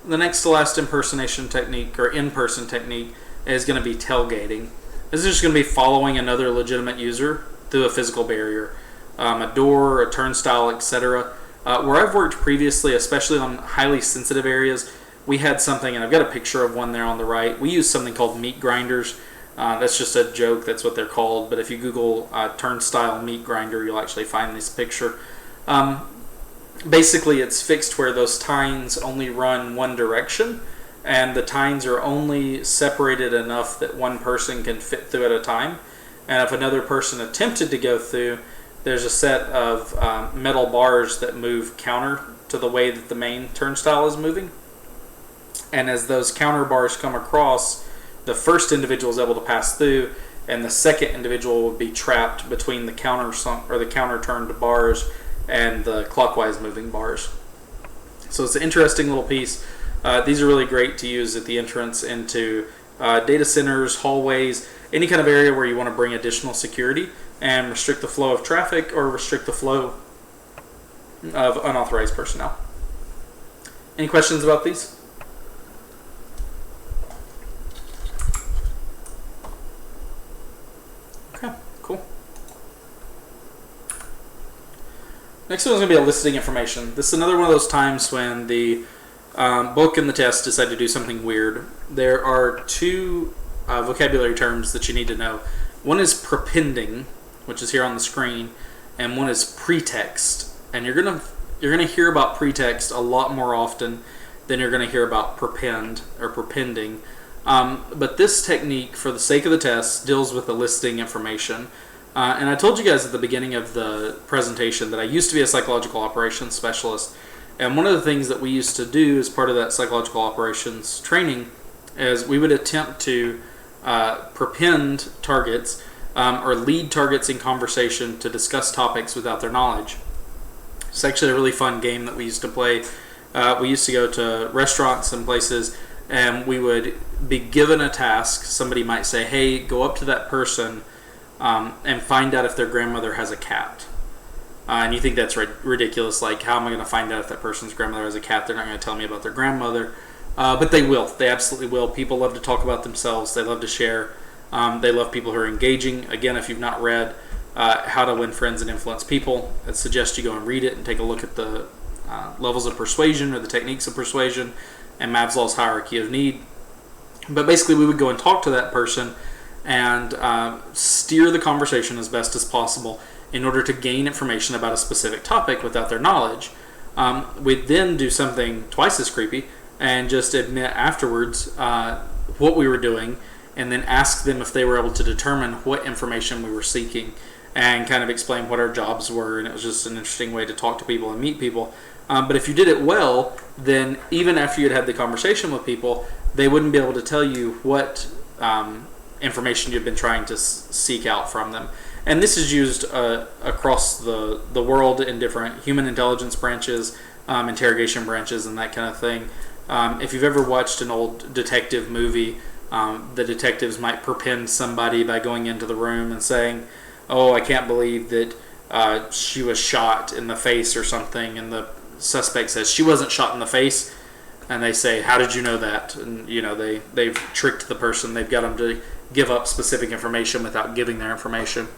A: the next to last impersonation technique or in-person technique is going to be tailgating. This is just going to be following another legitimate user through a physical barrier, a door, a turnstile, etc. Where I've worked previously, especially on highly sensitive areas, we had something, and I've got a picture of one there on the right. We used something called meat grinders. That's just a joke, that's what they're called. But if you Google turnstile meat grinder, you'll actually find this picture. Basically, it's fixed where those tines only run one direction, and the tines are only separated enough that one person can fit through at a time. And if another person attempted to go through, there's a set of metal bars that move counter to the way that the main turnstile is moving. And as those counter bars come across, the first individual is able to pass through, and the second individual will be trapped between the counter turned bars and the clockwise moving bars. So it's an interesting little piece. These are really great to use at the entrance into data centers, hallways, any kind of area where you want to bring additional security and restrict the flow of traffic or restrict the flow of unauthorized personnel. Any questions about these? Okay, cool. Next one's going to be eliciting information. This is another one of those times when the book and the test decide to do something weird. There are two vocabulary terms that you need to know. One is prepending, which is here on the screen, and one is pretext. And you're gonna hear about pretext a lot more often than you're gonna hear about prepend or prepending. But this technique, for the sake of the test, deals with eliciting information. And I told you guys at the beginning of the presentation that I used to be a psychological operations specialist. And one of the things that we used to do as part of that psychological operations training is we would attempt to prepend targets or lead targets in conversation to discuss topics without their knowledge. It's actually a really fun game that we used to play. We used to go to restaurants and places, and we would be given a task. Somebody might say, hey, go up to that person and find out if their grandmother has a cat. and you think that's ridiculous. Like, how am I going to find out if that person's grandmother has a cat? They're not going to tell me about their grandmother. But they will. They absolutely will. People love to talk about themselves. They love to share. They love people who are engaging. Again, if you've not read How to Win Friends and Influence People, I suggest you go and read it and take a look at the levels of persuasion or the techniques of persuasion and Maslow's hierarchy of need. But basically, we would go and talk to that person and steer the conversation as best as possible in order to gain information about a specific topic without their knowledge. We'd then do something twice as creepy and just admit afterwards what we were doing, and then ask them if they were able to determine what information we were seeking, and kind of explain what our jobs were. And it was just an interesting way to talk to people and meet people. But if you did it well, then even after you'd had the conversation with people, they wouldn't be able to tell you what information you've been trying to seek out from them. And this is used across the world in different human intelligence branches, interrogation branches, and that kind of thing. If you've ever watched an old detective movie, the detectives might perpend somebody by going into the room and saying, "Oh, I can't believe that she was shot in the face or something," and the suspect says, "She wasn't shot in the face." And they say, "How did you know that?" And they've tricked the person. They've got them to give up specific information without giving their information.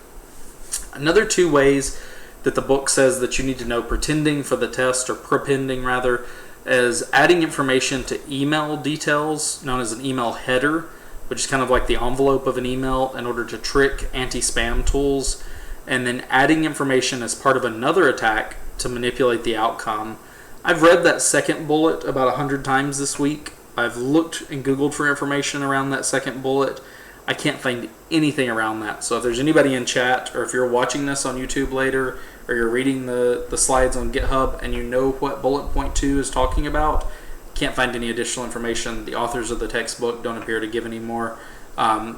A: Another 2 ways that the book says that you need to know pretending for the test, or prepending rather, is adding information to email details, known as an email header, which is kind of like the envelope of an email, in order to trick anti-spam tools, and then adding information as part of another attack to manipulate the outcome. I've read that second bullet about 100 times this week. I've looked and Googled for information around that second bullet. I can't find anything around that. So if there's anybody in chat, or if you're watching this on YouTube later, or you're reading the slides on GitHub and you know what bullet point 2 is talking about, can't find any additional information. The authors of the textbook don't appear to give any more.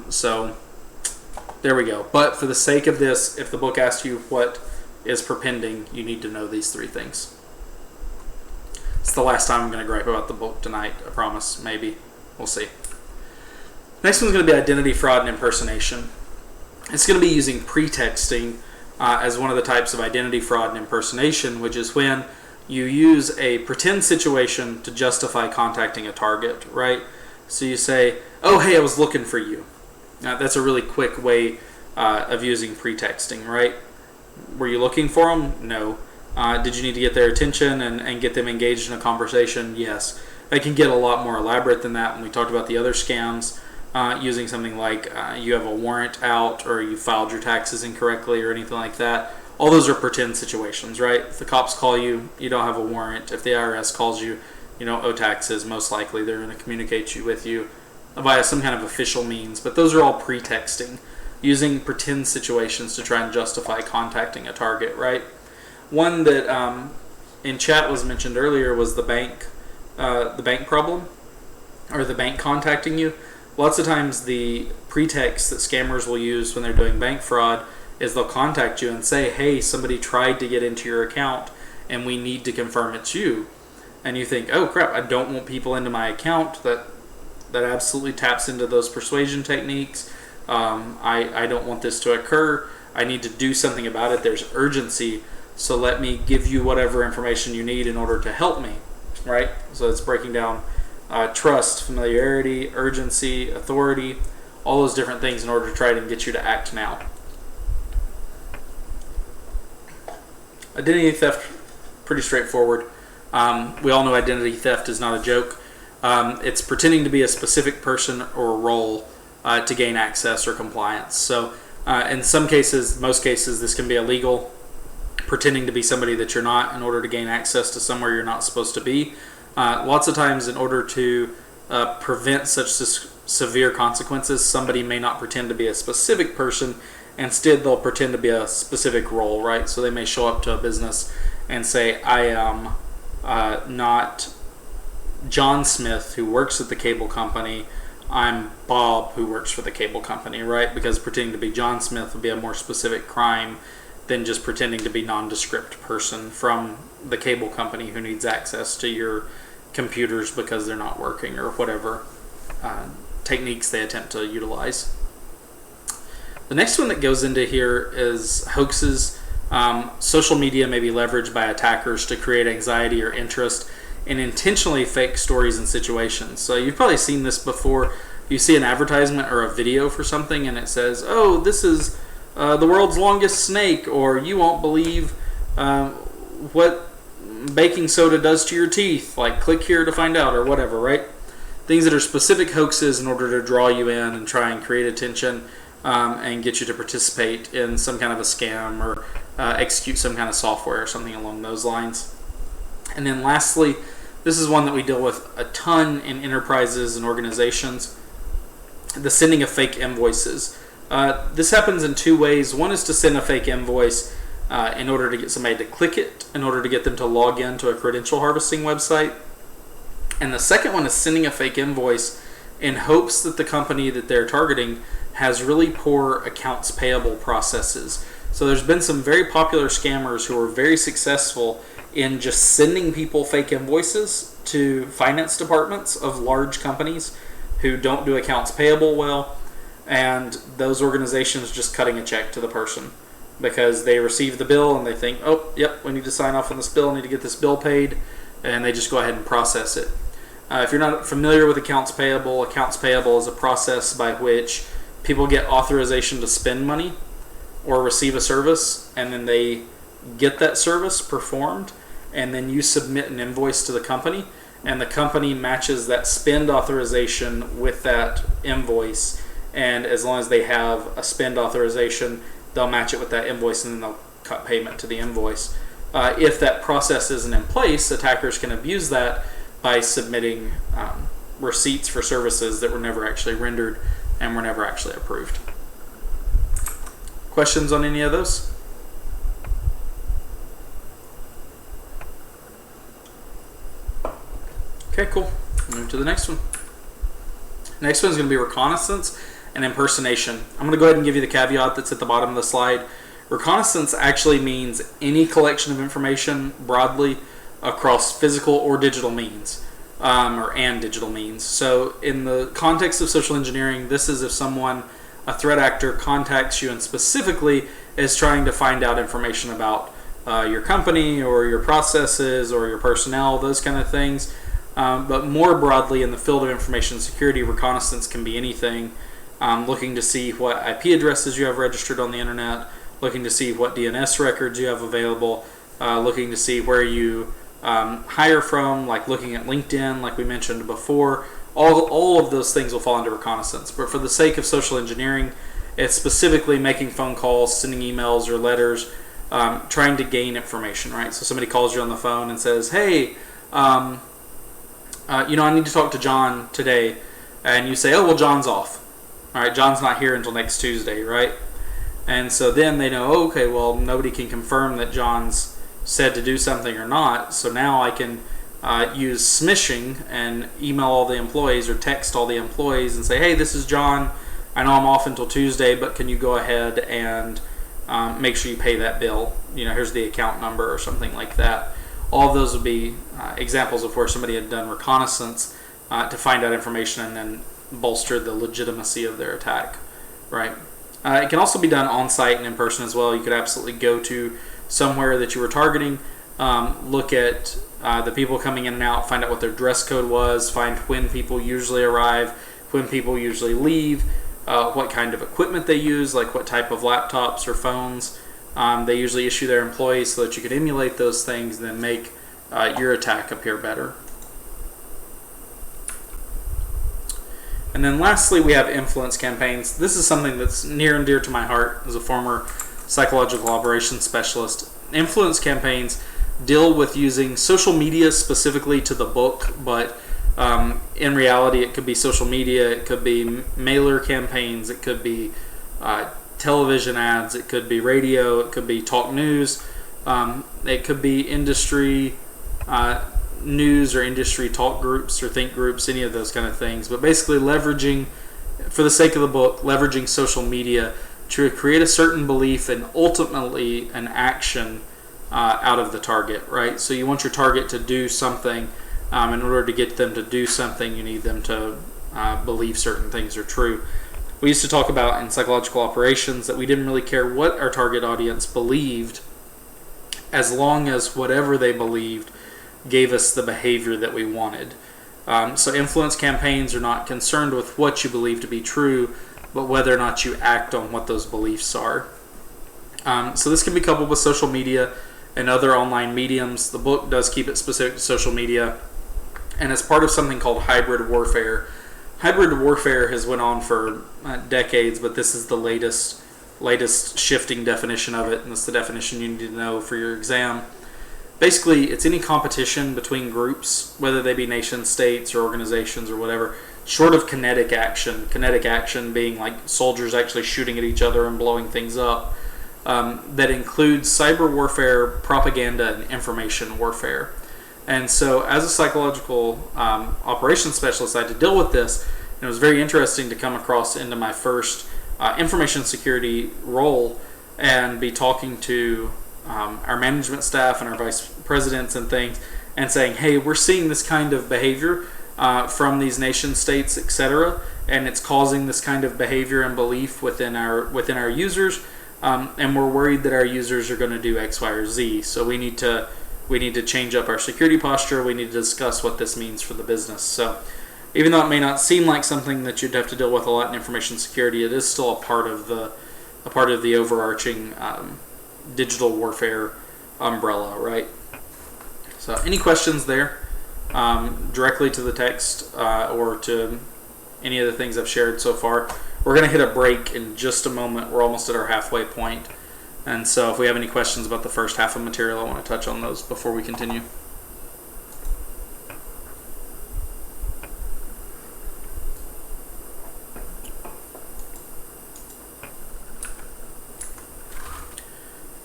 A: So there we go. But for the sake of this, if the book asks you what is prepending, you need to know these 3 things. It's the last time I'm going to gripe about the book tonight, I promise. Maybe. We'll see. Next one's going to be identity fraud and impersonation. It's going to be using pretexting as one of the types of identity fraud and impersonation, which is when you use a pretend situation to justify contacting a target, right? So you say, "Oh, hey, I was looking for you." Now, that's a really quick way of using pretexting, right? Were you looking for them? No. Did you need to get their attention and get them engaged in a conversation? Yes. They can get a lot more elaborate than that when we talked about the other scams, using something like you have a warrant out, or you filed your taxes incorrectly, or anything like that. All those are pretend situations, right? If the cops call you, you don't have a warrant. If the IRS calls you, you don't owe taxes. Most likely they're going to communicate with you via some kind of official means. But those are all pretexting, using pretend situations to try and justify contacting a target, right? One that in chat was mentioned earlier was the bank problem, or the bank contacting you. Lots of times the pretext that scammers will use when they're doing bank fraud is they'll contact you and say, "Hey, somebody tried to get into your account and we need to confirm it's you." And you think, "Oh crap, I don't want people into my account." That absolutely taps into those persuasion techniques. I don't want this to occur. I need to do something about it. There's urgency. So let me give you whatever information you need in order to help me, right? So it's breaking down trust, familiarity, urgency, authority, all those different things in order to try to get you to act now. Identity theft, pretty straightforward. We all know identity theft is not a joke. It's pretending to be a specific person or role to gain access or compliance. So in some cases, most cases, this can be illegal. Pretending to be somebody that you're not in order to gain access to somewhere you're not supposed to be. Lots of times, in order to prevent such severe consequences, somebody may not pretend to be a specific person. Instead, they'll pretend to be a specific role, right? So they may show up to a business and say, "I am not John Smith, who works at the cable company. I'm Bob, who works for the cable company," right? Because pretending to be John Smith would be a more specific crime than just pretending to be nondescript person from the cable company who needs access to your computers because they're not working, or whatever techniques they attempt to utilize. The next one that goes into here is hoaxes Social media may be leveraged by attackers to create anxiety or interest in intentionally fake stories and situations. So you've probably seen this before. You see an advertisement or a video for something and it says, oh, this is the world's longest snake, or you won't believe what baking soda does to your teeth. Like, click here to find out, or whatever, right? Things that are specific hoaxes in order to draw you in and try and create attention and get you to participate in some kind of a scam or execute some kind of software or something along those lines. And then lastly, this is one that we deal with a ton in enterprises and organizations, the sending of fake invoices. This happens in two ways. One is to send a fake invoice in order to get somebody to click it, in order to get them to log into a credential harvesting website. And the second one is sending a fake invoice in hopes that the company that they're targeting has really poor accounts payable processes. So there's been some very popular scammers who are very successful in just sending people fake invoices to finance departments of large companies who don't do accounts payable well, and those organizations just cutting a check to the person because they receive the bill and they think, oh, yep, we need to sign off on this bill, need to get this bill paid, and they just go ahead and process it. If you're not familiar with accounts payable is a process by which people get authorization to spend money or receive a service, and then they get that service performed, and then you submit an invoice to the company, and the company matches that spend authorization with that invoice. And as long as they have a spend authorization, they'll match it with that invoice, and then they'll cut payment to the invoice. If that process isn't in place, attackers can abuse that by submitting receipts for services that were never actually rendered and were never actually approved. Questions on any of those? Okay, cool. Move to the next one. Next one is going to be reconnaissance and impersonation. I'm going to go ahead and give you the caveat that's at the bottom of the slide. Reconnaissance actually means any collection of information broadly across physical or digital means, and digital means. So in the context of social engineering, this is if someone, a threat actor, contacts you and specifically is trying to find out information about your company or your processes or your personnel, those kind of things. But more broadly in the field of information security, reconnaissance can be anything. Looking to see what IP addresses you have registered on the internet, looking to see what DNS records you have available, looking to see where you hire from, like looking at LinkedIn, like we mentioned before. All of those things will fall under reconnaissance. But for the sake of social engineering, it's specifically making phone calls, sending emails or letters, trying to gain information, right? So somebody calls you on the phone and says, hey, I need to talk to John today. And you say, oh, well, John's off. All right, John's not here until next Tuesday, right? And so then they know, oh, okay, well, nobody can confirm that John's said to do something or not. So now I can use smishing and email all the employees or text all the employees and say, hey, this is John. I know I'm off until Tuesday, but can you go ahead and make sure you pay that bill? Here's the account number or something like that. All of those would be examples of where somebody had done reconnaissance to find out information and then bolster the legitimacy of their attack, right? It can also be done on-site and in person as well. You could absolutely go to somewhere that you were targeting, look at the people coming in and out, find out what their dress code was, find when people usually arrive, when people usually leave, what kind of equipment they use, like what type of laptops or phones they usually issue their employees, so that you could emulate those things and then make your attack appear better. And then lastly, we have influence campaigns. This is something that's near and dear to my heart as a former psychological operations specialist. Influence campaigns deal with using social media specifically to the book, but in reality it could be social media, it could be mailer campaigns, it could be television ads, it could be radio, it could be talk news, it could be industry news or industry talk groups or think groups, any of those kind of things. But basically leveraging, for the sake of the book, leveraging social media to create a certain belief and ultimately an action out of the target, right? So you want your target to do something. In order to get them to do something, you need them to believe certain things are true. We used to talk about in psychological operations that we didn't really care what our target audience believed as long as whatever they believed gave us the behavior that we wanted. So influence campaigns are not concerned with what you believe to be true, but whether or not you act on what those beliefs are. So this can be coupled with social media and other online mediums. The book does keep it specific to social media, and it's part of something called hybrid warfare. Hybrid warfare has went on for decades, but this is the latest shifting definition of it, and it's the definition you need to know for your exam. Basically, it's any competition between groups, whether they be nation states or organizations or whatever, short of kinetic action. Kinetic action being like soldiers actually shooting at each other and blowing things up. That includes cyber warfare, propaganda, and information warfare. And so, as a psychological operations specialist, I had to deal with this, and it was very interesting to come across into my first information security role and be talking to our management staff and our vice presidents and things, and saying, hey, we're seeing this kind of behavior from these nation states, etc., and it's causing this kind of behavior and belief within our users, and we're worried that our users are going to do X, Y, or Z. So we need to change up our security posture. We need to discuss what this means for the business. So even though it may not seem like something that you'd have to deal with a lot in information security, it is still a part of the overarching digital warfare umbrella, right? So any questions there, directly to the text or to any of the things I've shared so far? We're going to hit a break in just a moment. We're almost at our halfway point. And so if we have any questions about the first half of material, I want to touch on those before we continue.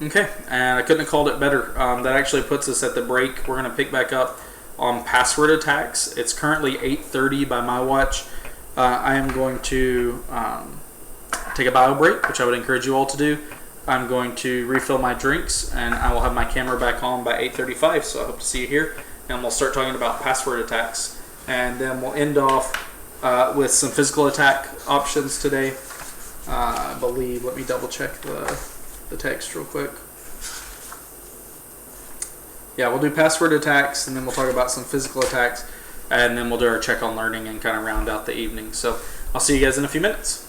A: Okay, and I couldn't have called it better. That actually puts us at the break. We're going to pick back up on password attacks. It's currently 8:30 by my watch. I am going to take a bio break, which I would encourage you all to do. I'm going to refill my drinks, and I will have my camera back on by 8:35, so I hope to see you here. And we'll start talking about password attacks. And then we'll end off with some physical attack options today. I believe, let me double check the text real quick. Yeah, we'll do password attacks, and then we'll talk about some physical attacks, and then we'll do our check on learning and kind of round out the evening. So I'll see you guys in a few minutes.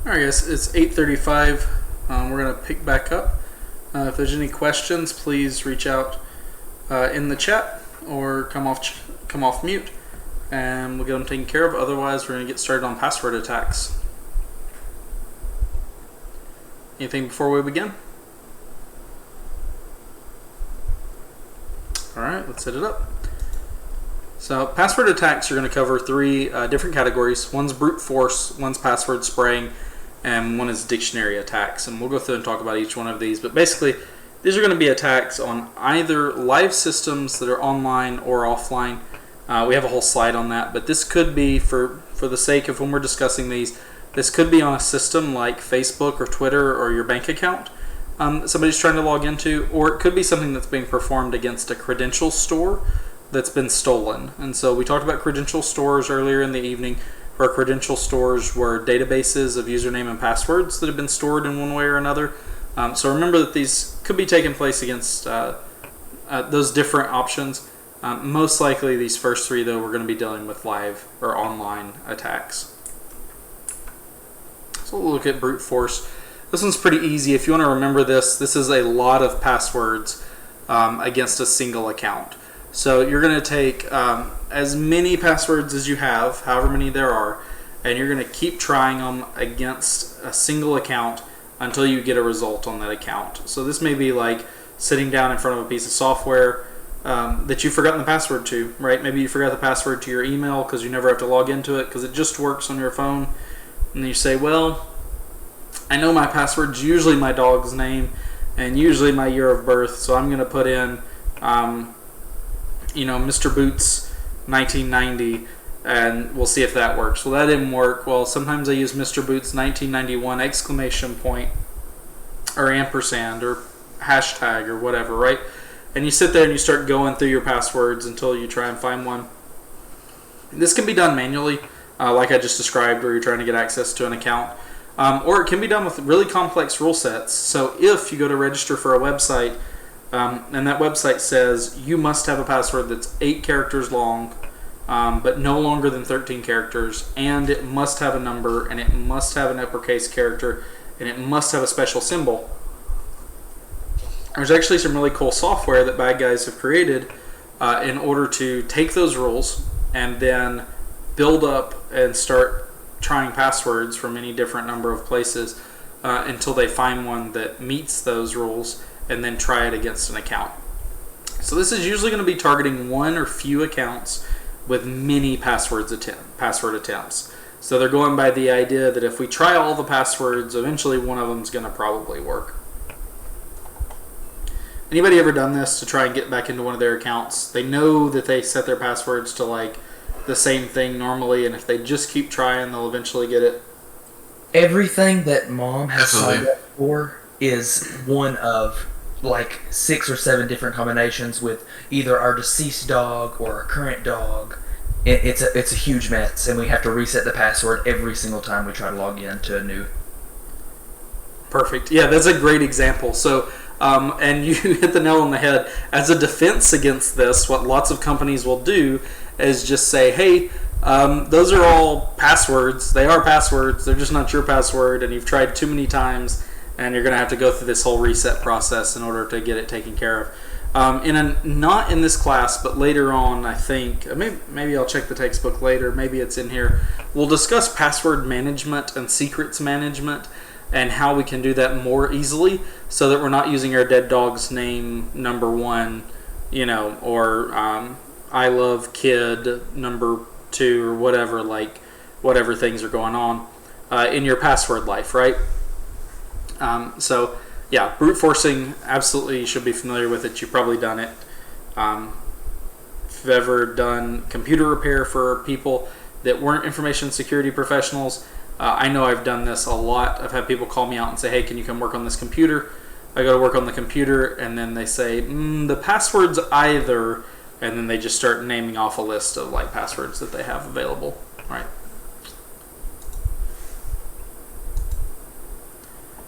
A: All right, guys, it's 8:35. We're going to pick back up. If there's any questions, please reach out in the chat or come off mute, and we'll get them taken care of. Otherwise, we're going to get started on password attacks. Anything before we begin? All right, let's hit it up. So password attacks are going to cover three different categories. One's brute force, one's password spraying, and one is dictionary attacks. And we'll go through and talk about each one of these. But basically, these are going to be attacks on either live systems that are online or offline. We have a whole slide on that, but this could be, for the sake of when we're discussing these, this could be on a system like Facebook or Twitter or your bank account somebody's trying to log into, or it could be something that's being performed against a credential store that's been stolen. And so we talked about credential stores earlier in the evening, where credential stores were databases of username and passwords that have been stored in one way or another. So remember that these could be taking place against those different options. Most likely these first three, though, we're going to be dealing with live or online attacks. So we'll look at brute force. This one's pretty easy. If you want to remember this is a lot of passwords against a single account. So you're going to take as many passwords as you have, however many there are, and you're going to keep trying them against a single account until you get a result on that account. So this may be like sitting down in front of a piece of software that you've forgotten the password to, right? Maybe you forgot the password to your email because you never have to log into it because it just works on your phone. And you say, well, I know my password's usually my dog's name and usually my year of birth, so I'm going to put in Mr. Boots 1990, and we'll see if that works. Well, that didn't work. Well, sometimes I use Mr. Boots 1991 exclamation point or ampersand or hashtag or whatever, right? And you sit there and you start going through your passwords until you try and find one. This can be done manually, like I just described, where you're trying to get access to an account. Or it can be done with really complex rule sets. So if you go to register for a website, and that website says you must have a password that's 8 characters long, but no longer than 13 characters, and it must have a number, and it must have an uppercase character, and it must have a special symbol. There's actually some really cool software that bad guys have created in order to take those rules and then build up and start trying passwords from any different number of places until they find one that meets those rules, and then try it against an account. So this is usually going to be targeting one or few accounts with many password attempts. So they're going by the idea that if we try all the passwords, eventually one of them is going to probably work. Anybody ever done this to try and get back into one of their accounts? They know that they set their passwords to like the same thing normally, and if they just keep trying, they'll eventually get it.
C: Everything that Mom has signed up for is one of like 6 or 7 different combinations with either our deceased dog or our current dog. It's a huge mess, and we have to reset the password every single time we try to log into a new.
A: Perfect. Yeah, that's a great example. So, and you hit the nail on the head. As a defense against this, what lots of companies will do is just say, hey, those are all passwords. They are passwords. They're just not your password, and you've tried too many times, and you're going to have to go through this whole reset process in order to get it taken care of. Not in this class, but later on, I think, maybe I'll check the textbook later, maybe it's in here, we'll discuss password management and secrets management and how we can do that more easily so that we're not using our dead dog's name number 1, or I love kid number 2 or whatever things are going on in your password life, right? So yeah, brute forcing, absolutely, you should be familiar with it. You've probably done it. If you've ever done computer repair for people that weren't information security professionals, I know I've done this a lot. I've had people call me out and say, hey, can you come work on this computer? I go to work on the computer, and then they say, the password's either, and then they just start naming off a list of like passwords that they have available, right?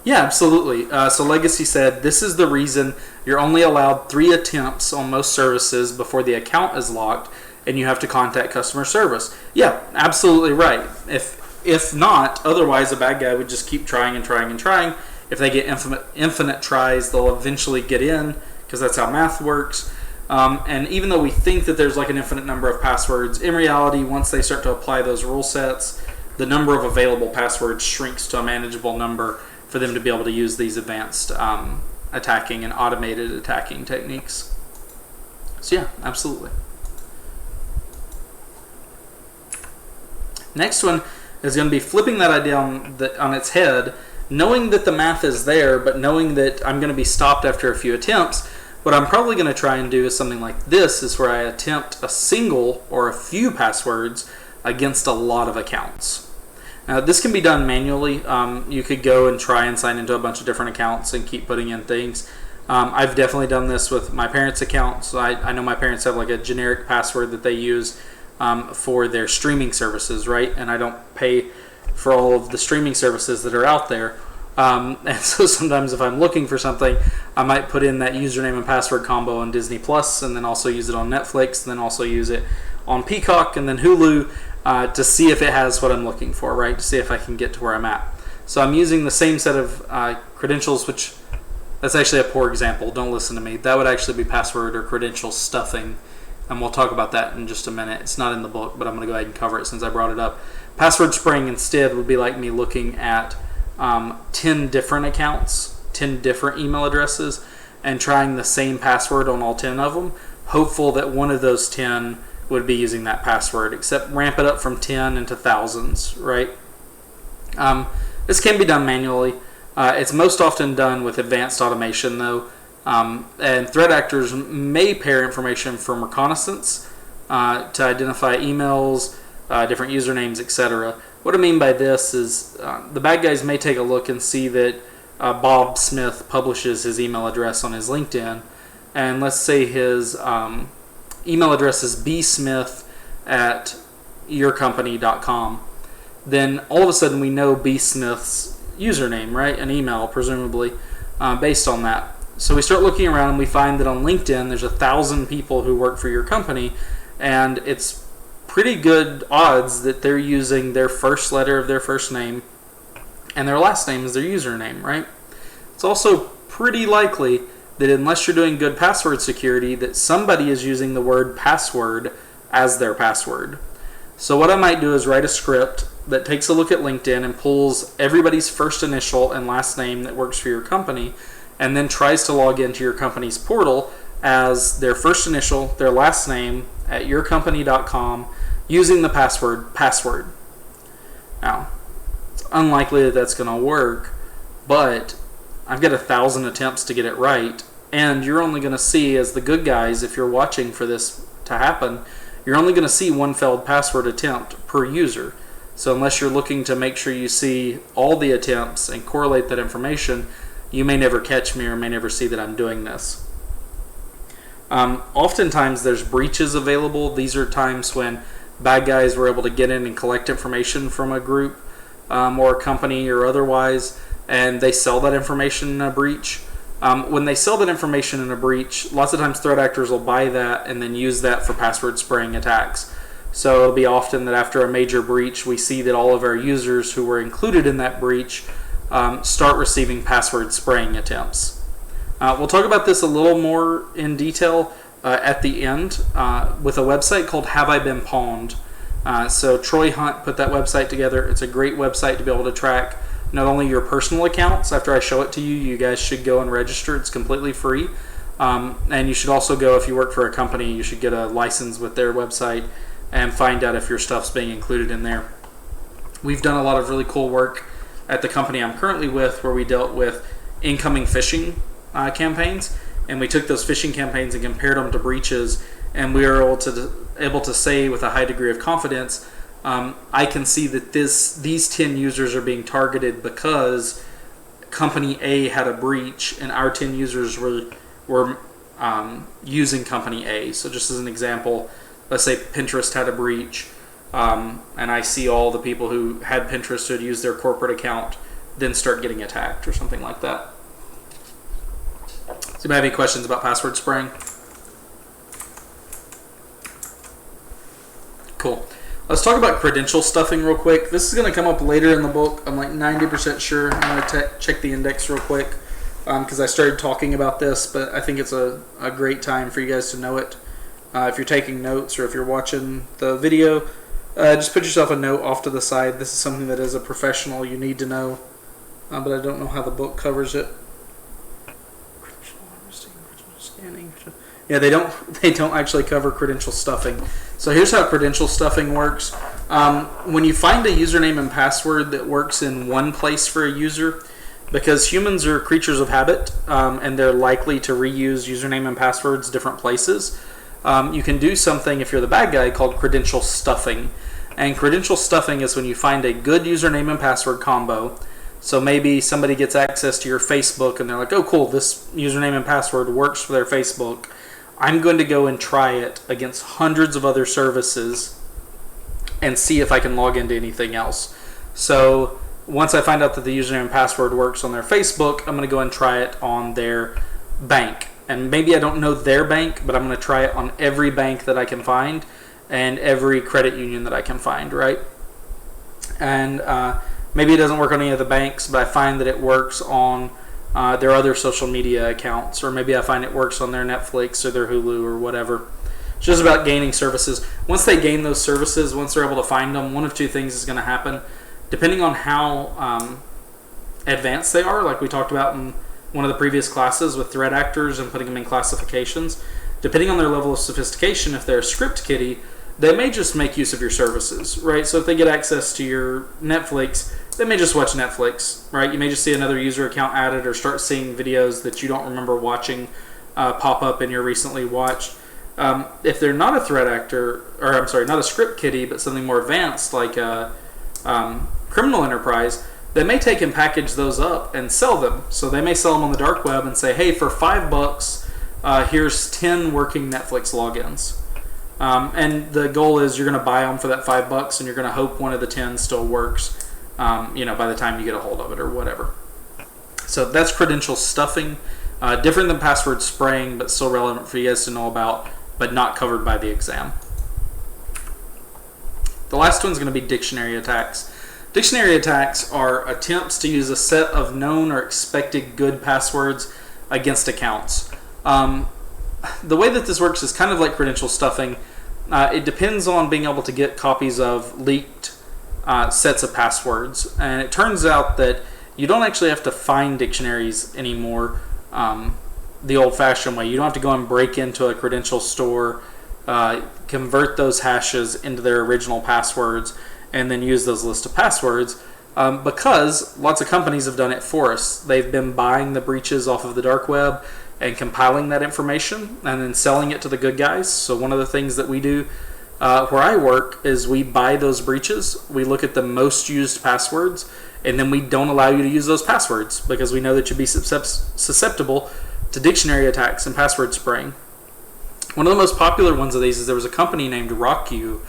A: Yeah, absolutely. So Legacy said, this is the reason you're only allowed 3 attempts on most services before the account is locked and you have to contact customer service. Yeah, absolutely right. If if not, otherwise a bad guy would just keep trying and trying and trying. If they get infinite tries, they'll eventually get in, because that's how math works. And even though we think that there's like an infinite number of passwords, in reality, once they start to apply those rule sets, the number of available passwords shrinks to a manageable number for them to be able to use these advanced attacking and automated attacking techniques. So yeah, absolutely. Next one is going to be flipping that idea on its head, knowing that the math is there, but knowing that I'm going to be stopped after a few attempts. What I'm probably going to try and do is something like this, is where I attempt a single or a few passwords against a lot of accounts. Now, this can be done manually. You could go and try and sign into a bunch of different accounts and keep putting in things. I've definitely done this with my parents' accounts. I know my parents have like a generic password that they use for their streaming services, right? And I don't pay for all of the streaming services that are out there. And so sometimes if I'm looking for something, I might put in that username and password combo on Disney Plus, and then also use it on Netflix, and then also use it on Peacock and then Hulu to see if it has what I'm looking for, right? To see if I can get to where I'm at. So I'm using the same set of credentials, which that's actually a poor example. Don't listen to me. That would actually be password or credential stuffing, and we'll talk about that in just a minute. It's not in the book, but I'm going to go ahead and cover it since I brought it up. Password spraying instead would be like me looking at 10 different accounts, 10 different email addresses, and trying the same password on all 10 of them, hopeful that one of those 10 would be using that password, except ramp it up from 10 into thousands, right? This can be done manually. It's most often done with advanced automation, though, and threat actors may pair information from reconnaissance to identify emails, different usernames, etc. What I mean by this is the bad guys may take a look and see that Bob Smith publishes his email address on his LinkedIn, and let's say his email address is bsmith@yourcompany.com. Then all of a sudden we know B. Smith's username, right? An email, presumably, based on that. So we start looking around and we find that on LinkedIn there's 1,000 people who work for your company, and it's pretty good odds that they're using their first letter of their first name and their last name is their username, right? It's also pretty likely that unless you're doing good password security, that somebody is using the word password as their password. So what I might do is write a script that takes a look at LinkedIn and pulls everybody's first initial and last name that works for your company, and then tries to log into your company's portal as their first initial, their last name at yourcompany.com using the password. Now, it's unlikely that that's going to work, but I've got 1,000 attempts to get it right, and you're only going to see, as the good guys, if you're watching for this to happen, you're only going to see one failed password attempt per user. So unless you're looking to make sure you see all the attempts and correlate that information, you may never catch me or may never see that I'm doing this. Oftentimes there's breaches available. These are times when bad guys were able to get in and collect information from a group or a company or otherwise, and they sell that information in a breach. When they sell that information in a breach, lots of times threat actors will buy that and then use that for password spraying attacks. So it'll be often that after a major breach, we see that all of our users who were included in that breach start receiving password spraying attempts. We'll talk about this a little more in detail at the end with a website called Have I Been Pawned. So Troy Hunt put that website together. It's a great website to be able to track not only your personal accounts. After I show it to you, you guys should go and register. It's completely free. And you should also go, if you work for a company, you should get a license with their website and find out if your stuff's being included in there. We've done a lot of really cool work at the company I'm currently with, where we dealt with incoming phishing campaigns, and we took those phishing campaigns and compared them to breaches, and we were able to say with a high degree of confidence, I can see that these 10 users are being targeted because company A had a breach and our 10 users were using company A. So just as an example, let's say Pinterest had a breach, and I see all the people who had Pinterest who had used their corporate account then start getting attacked or something like that. So you have any questions about password spraying? Cool. Let's talk about credential stuffing real quick. This is going to come up later in the book. I'm like 90% sure. I'm going to check the index real quick because I started talking about this, but I think it's a great time for you guys to know it. If you're taking notes or if you're watching the video, just put yourself a note off to the side. This is something that as a professional you need to know, but I don't know how the book covers it. Yeah, they don't actually cover credential stuffing. So here's how credential stuffing works. When you find a username and password that works in one place for a user, because humans are creatures of habit and they're likely to reuse username and passwords different places, you can do something if you're the bad guy called credential stuffing. And credential stuffing is when you find a good username and password combo. So maybe somebody gets access to your Facebook and they're like, oh cool, this username and password works for their Facebook. I'm going to go and try it against hundreds of other services and see if I can log into anything else. So once I find out that the username and password works on their Facebook, I'm going to go and try it on their bank. And maybe I don't know their bank, but I'm going to try it on every bank that I can find and every credit union that I can find, right? And maybe it doesn't work on any of the banks, but I find that it works on their other social media accounts, or maybe I find it works on their Netflix or their Hulu or whatever. It's just about gaining services. Once they gain those services, once they're able to find them, one of two things is going to happen. Depending on how advanced they are, like we talked about in one of the previous classes with threat actors and putting them in classifications, depending on their level of sophistication, if they're a script kiddie, they may just make use of your services, right? So if they get access to your Netflix, they may just watch Netflix, right? You may just see another user account added or start seeing videos that you don't remember watching pop up in your recently watched. If they're not a threat actor, or I'm sorry, not a script kiddie, but something more advanced like a criminal enterprise, they may take and package those up and sell them. So they may sell them on the dark web and say, hey, for $5, here's 10 working Netflix logins. And the goal is you're going to buy them for that $5 and you're going to hope one of the 10 still works, by the time you get a hold of it or whatever. So that's credential stuffing. Different than password spraying, but still relevant for you guys to know about, but not covered by the exam. The last one's going to be dictionary attacks. Dictionary attacks are attempts to use a set of known or expected good passwords against accounts. The way that this works is kind of like credential stuffing. It depends on being able to get copies of leaked sets of passwords. And it turns out that you don't actually have to find dictionaries anymore the old-fashioned way. You don't have to go and break into a credential store, convert those hashes into their original passwords, and then use those list of passwords, because lots of companies have done it for us. They've been buying the breaches off of the dark web and compiling that information and then selling it to the good guys. So one of the things that we do where I work is we buy those breaches, we look at the most used passwords, and then we don't allow you to use those passwords because we know that you'd be susceptible to dictionary attacks and password spraying. One of the most popular ones of these is there was a company named RockU,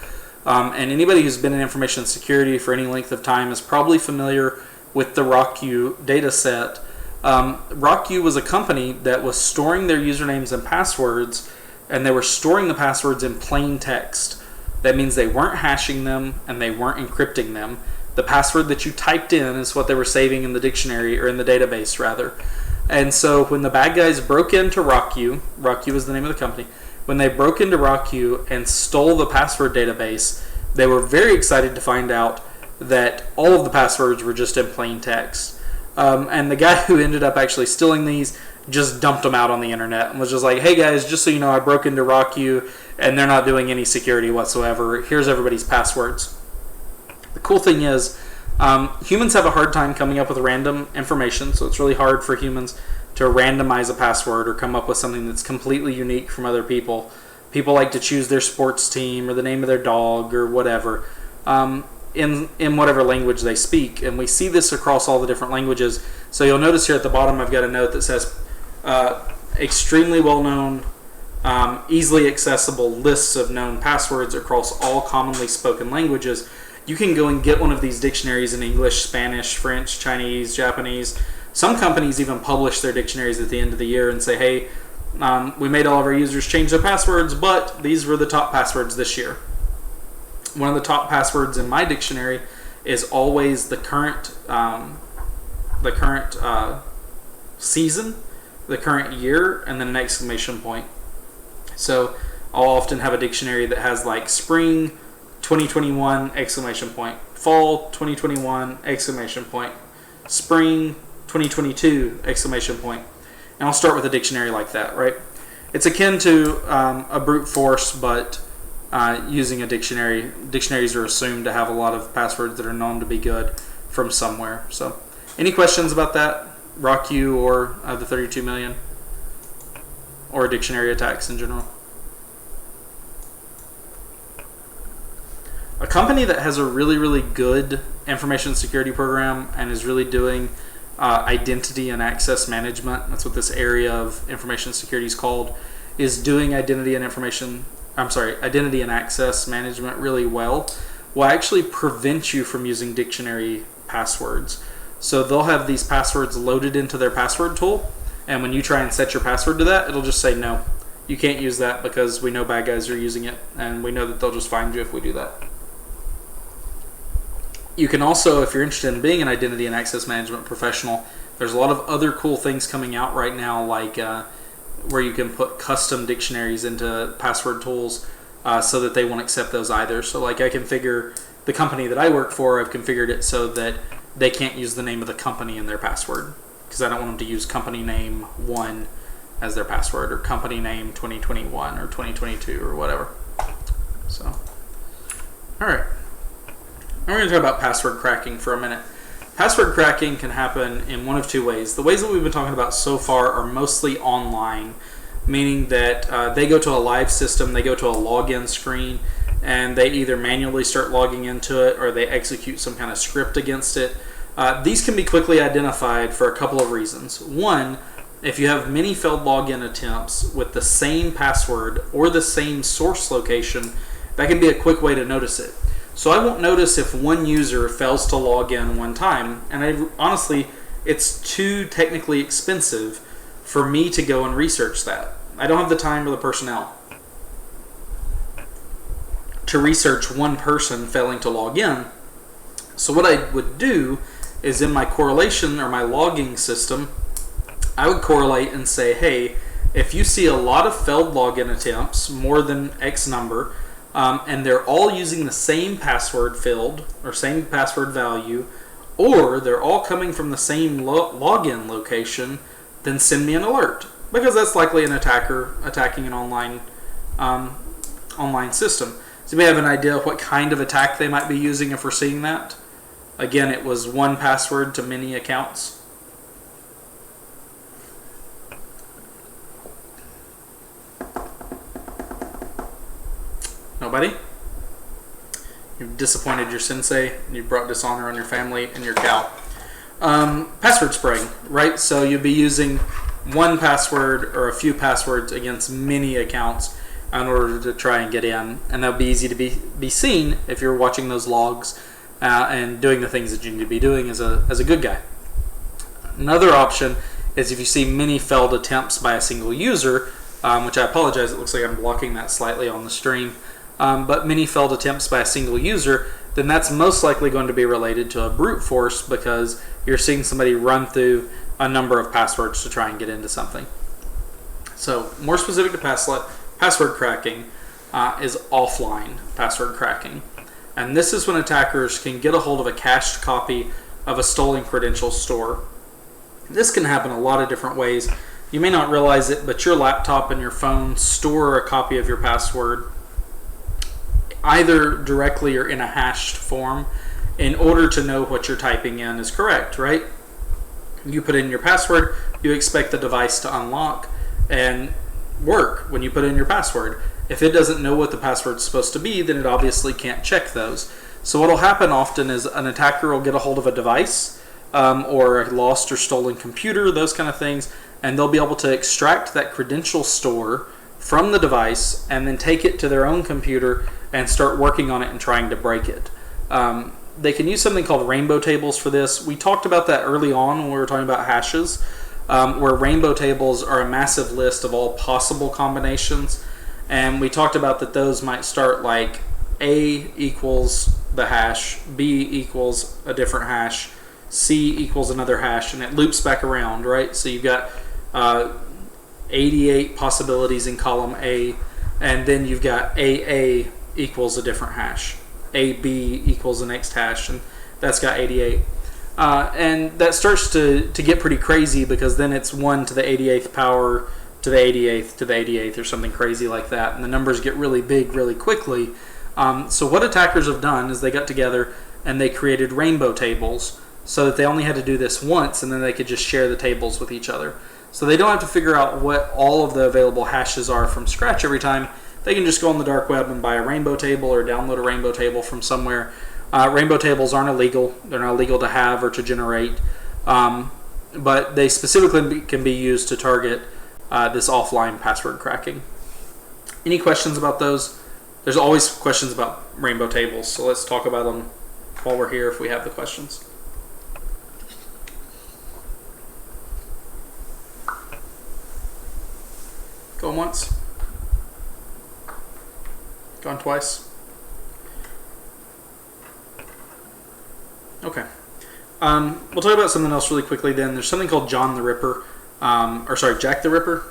A: and anybody who's been in information security for any length of time is probably familiar with the RockU data set. RockU was a company that was storing their usernames and passwords, and they were storing the passwords in plain text. That means they weren't hashing them and they weren't encrypting them. The password that you typed in is what they were saving in the dictionary, or in the database rather. And so when the bad guys broke into RockU is the name of the company, when they broke into RockU and stole the password database, they were very excited to find out that all of the passwords were just in plain text. And the guy who ended up actually stealing these just dumped them out on the internet and was just like, hey guys, just so you know, I broke into RockU and they're not doing any security whatsoever. Here's everybody's passwords. The cool thing is, humans have a hard time coming up with random information, so it's really hard for humans to randomize a password or come up with something that's completely unique from other people. People like to choose their sports team or the name of their dog or whatever in whatever language they speak, and we see this across all the different languages. So you'll notice here at the bottom I've got a note that says extremely well-known, easily accessible lists of known passwords across all commonly spoken languages. You can go and get one of these dictionaries in English, Spanish, French, Chinese, Japanese. Some companies even publish their dictionaries at the end of the year and say, hey, we made all of our users change their passwords, but these were the top passwords this year. one of the top passwords in my dictionary is always the current season, the current year, and then an exclamation point. So I'll often have a dictionary that has like spring 2021 exclamation point, fall 2021 exclamation point, spring 2022 exclamation point. And I'll start with a dictionary like that, right? It's akin to a brute force, but using a dictionary. Dictionaries are assumed to have a lot of passwords that are known to be good from somewhere. So, any questions about that? RockU or the 32 million? Or dictionary attacks in general? A company that has a really, really good information security program and is really doing identity and access management, that's what this area of information security is called, is doing identity and access management really well, will actually prevent you from using dictionary passwords. So they'll have these passwords loaded into their password tool, and when you try and set your password to that, it'll just say no, you can't use that because we know bad guys are using it, and we know that they'll just find you if we do that. You can also, if you're interested in being an identity and access management professional, there's a lot of other cool things coming out right now, like where you can put custom dictionaries into password tools so that they won't accept those either. So like I configure the company that I work for, I've configured it so that they can't use the name of the company in their password because I don't want them to use company name 1 as their password or company name 2021 or 2022 or whatever. So, all right. We're going to talk about password cracking for a minute. Password cracking can happen in one of two ways. The ways that we've been talking about so far are mostly online, meaning that they go to a live system, they go to a login screen, and they either manually start logging into it or they execute some kind of script against it. These can be quickly identified for a couple of reasons. One, if you have many failed login attempts with the same password or the same source location, that can be a quick way to notice it. So I won't notice if one user fails to log in one time, and honestly, it's too technically expensive for me to go and research that. I don't have the time or the personnel to research one person failing to log in. So what I would do is in my correlation or my logging system, I would correlate and say, hey, if you see a lot of failed login attempts, more than X number, and they're all using the same password field or same password value, or they're all coming from the same login location, then send me an alert, because that's likely an attacker attacking an online system. So you may have an idea of what kind of attack they might be using if we're seeing that. Again, it was one password to many accounts. Nobody? You've disappointed your sensei, and you've brought dishonor on your family and your cow. Password spraying, right? So you'll be using one password or a few passwords against many accounts in order to try and get in, and that'll be easy to be seen if you're watching those logs and doing the things that you need to be doing as a good guy. Another option is if you see many failed attempts by a single user, which I apologize, it looks like I'm blocking that slightly on the stream. But many failed attempts by a single user, then that's most likely going to be related to a brute force because you're seeing somebody run through a number of passwords to try and get into something. So more specific to password cracking is offline password cracking. And this is when attackers can get a hold of a cached copy of a stolen credentials store. This can happen a lot of different ways. You may not realize it, but your laptop and your phone store a copy of your password either directly or in a hashed form in order to know what you're typing in is correct, right? You put in your password, you expect the device to unlock and work when you put in your password. If it doesn't know what the password's supposed to be, then it obviously can't check those. So what will happen often is an attacker will get a hold of a device or a lost or stolen computer, those kind of things, and they'll be able to extract that credential store from the device and then take it to their own computer and start working on it and trying to break it. They can use something called rainbow tables for this. We talked about that early on when we were talking about hashes, where rainbow tables are a massive list of all possible combinations. And we talked about that those might start like A equals the hash, B equals a different hash, C equals another hash, and it loops back around, right? So you've got 88 possibilities in column A, and then you've got AA equals a different hash, AB equals the next hash, and that's got 88. And that starts to get pretty crazy, because then it's 1 to the 88th power to the 88th to the 88th or something crazy like that, and the numbers get really big really quickly. So what attackers have done is they got together and they created rainbow tables, so that they only had to do this once, and then they could just share the tables with each other. So they don't have to figure out what all of the available hashes are from scratch every time. They can just go on the dark web and buy a rainbow table or download a rainbow table from somewhere. Rainbow tables aren't illegal. They're not illegal to have or to generate, but they specifically can be used to target this offline password cracking. Any questions about those? There's always questions about rainbow tables, so let's talk about them while we're here if we have the questions. Going once? Gone twice? Okay. We'll talk about something else really quickly then. There's something called John the Ripper. Jack the Ripper.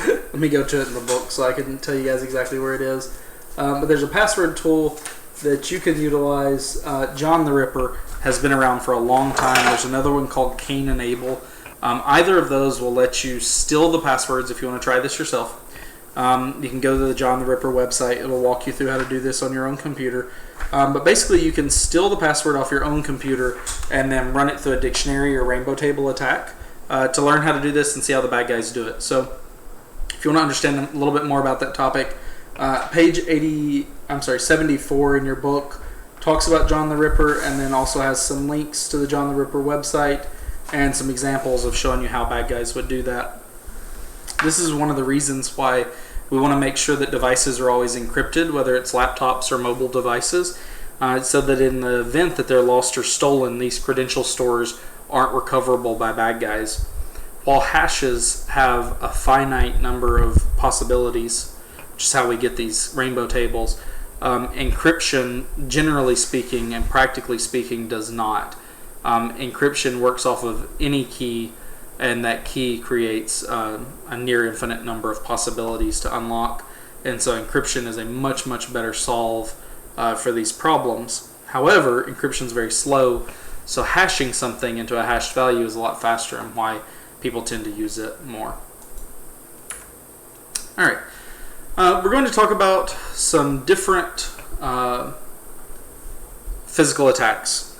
A: Let me go to it in the book so I can tell you guys exactly where it is. But there's a password tool that you can utilize. John the Ripper has been around for a long time. There's another one called Cain and Abel. Either of those will let you steal the passwords if you want to try this yourself. You can go to the John the Ripper website. It'll walk you through how to do this on your own computer. But basically, you can steal the password off your own computer and then run it through a dictionary or rainbow table attack to learn how to do this and see how the bad guys do it. So if you want to understand a little bit more about that topic, page 74 in your book talks about John the Ripper, and then also has some links to the John the Ripper website and some examples of showing you how bad guys would do that. This is one of the reasons why we want to make sure that devices are always encrypted, whether it's laptops or mobile devices, so that in the event that they're lost or stolen, these credential stores aren't recoverable by bad guys. While hashes have a finite number of possibilities, which is how we get these rainbow tables, encryption, generally speaking and practically speaking, does not. Encryption works off of any key, and that key creates a near infinite number of possibilities to unlock. And so encryption is a much, much better solve for these problems. However, encryption is very slow, so hashing something into a hashed value is a lot faster, and why people tend to use it more. Alright, we're going to talk about some different physical attacks.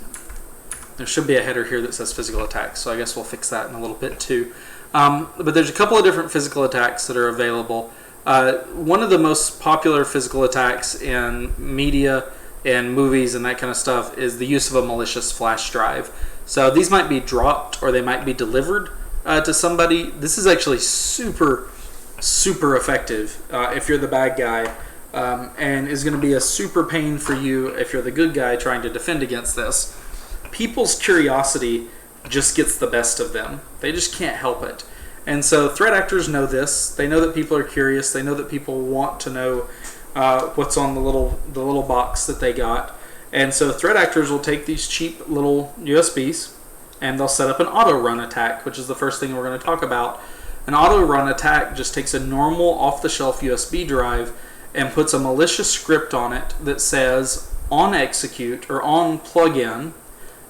A: There should be a header here that says physical attacks, so I guess we'll fix that in a little bit too. But there's a couple of different physical attacks that are available. One of the most popular physical attacks in media and movies and that kind of stuff is the use of a malicious flash drive. So these might be dropped or they might be delivered to somebody. This is actually super, super effective if you're the bad guy, and is going to be a super pain for you if you're the good guy trying to defend against this. People's curiosity just gets the best of them. They just can't help it. And so threat actors know this. They know that people are curious. They know that people want to know what's on the little box that they got. And so threat actors will take these cheap little USBs and they'll set up an auto run attack, which is the first thing we're going to talk about. An auto run attack just takes a normal off-the-shelf USB drive and puts a malicious script on it that says on execute or on plug-in,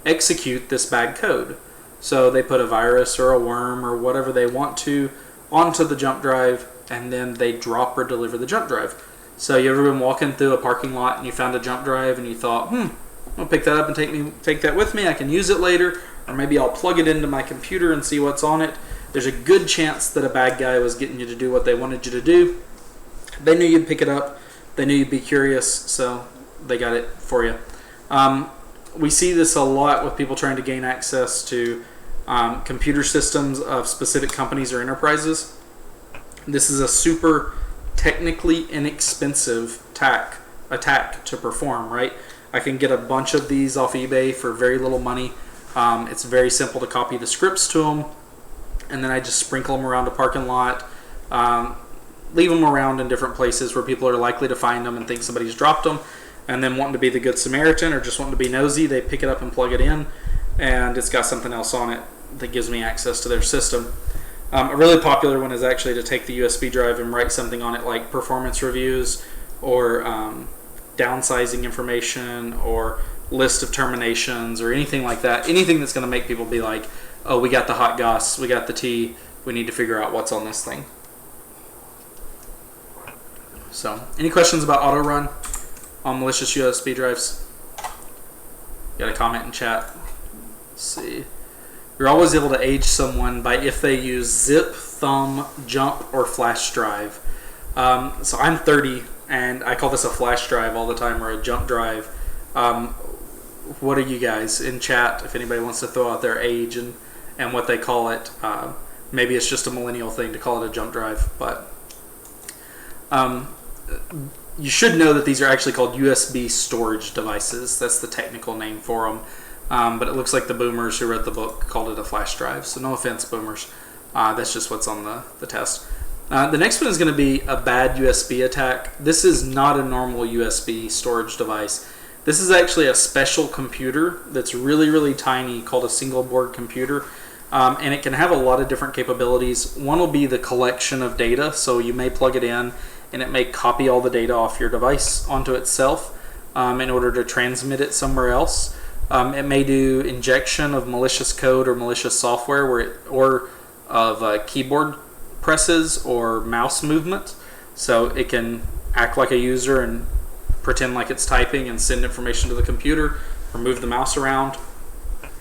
A: execute this bad code. So they put a virus or a worm or whatever they want to onto the jump drive, and then they drop or deliver the jump drive. So you ever been walking through a parking lot and you found a jump drive and you thought, I'll pick that up and take that with me. I can use it later, or maybe I'll plug it into my computer and see what's on it. There's a good chance that a bad guy was getting you to do what they wanted you to do. They knew you'd pick it up. They knew you'd be curious, so they got it for you. We see this a lot with people trying to gain access to computer systems of specific companies or enterprises. This is a super technically inexpensive attack to perform, right? I can get a bunch of these off eBay for very little money. It's very simple to copy the scripts to them, and then I just sprinkle them around a parking lot. leave them around in different places where people are likely to find them and think somebody's dropped them, and then wanting to be the good Samaritan or just wanting to be nosy, they pick it up and plug it in, and it's got something else on it that gives me access to their system. A really popular one is actually to take the USB drive and write something on it like performance reviews or downsizing information or list of terminations or anything like that. Anything that's going to make people be like, oh, we got the hot goss, we got the tea, we need to figure out what's on this thing. So, any questions about auto run on malicious USB drives? Got a comment in chat. Let's see. You're always able to age someone by if they use zip, thumb, jump, or flash drive. So I'm 30, and I call this a flash drive all the time, or a jump drive. What are you guys in chat? If anybody wants to throw out their age and what they call it, maybe it's just a millennial thing to call it a jump drive, but you should know that these are actually called USB storage devices. That's the technical name for them. But it looks like the boomers who wrote the book called it a flash drive. So no offense, boomers. That's just what's on the test. The next one is going to be a bad USB attack. This is not a normal USB storage device. This is actually a special computer that's really, really tiny called a single board computer. And it can have a lot of different capabilities. One will be the collection of data. So you may plug it in and it may copy all the data off your device onto itself in order to transmit it somewhere else. It may do injection of malicious code or malicious software or of keyboard presses or mouse movement. So it can act like a user and pretend like it's typing and send information to the computer or move the mouse around.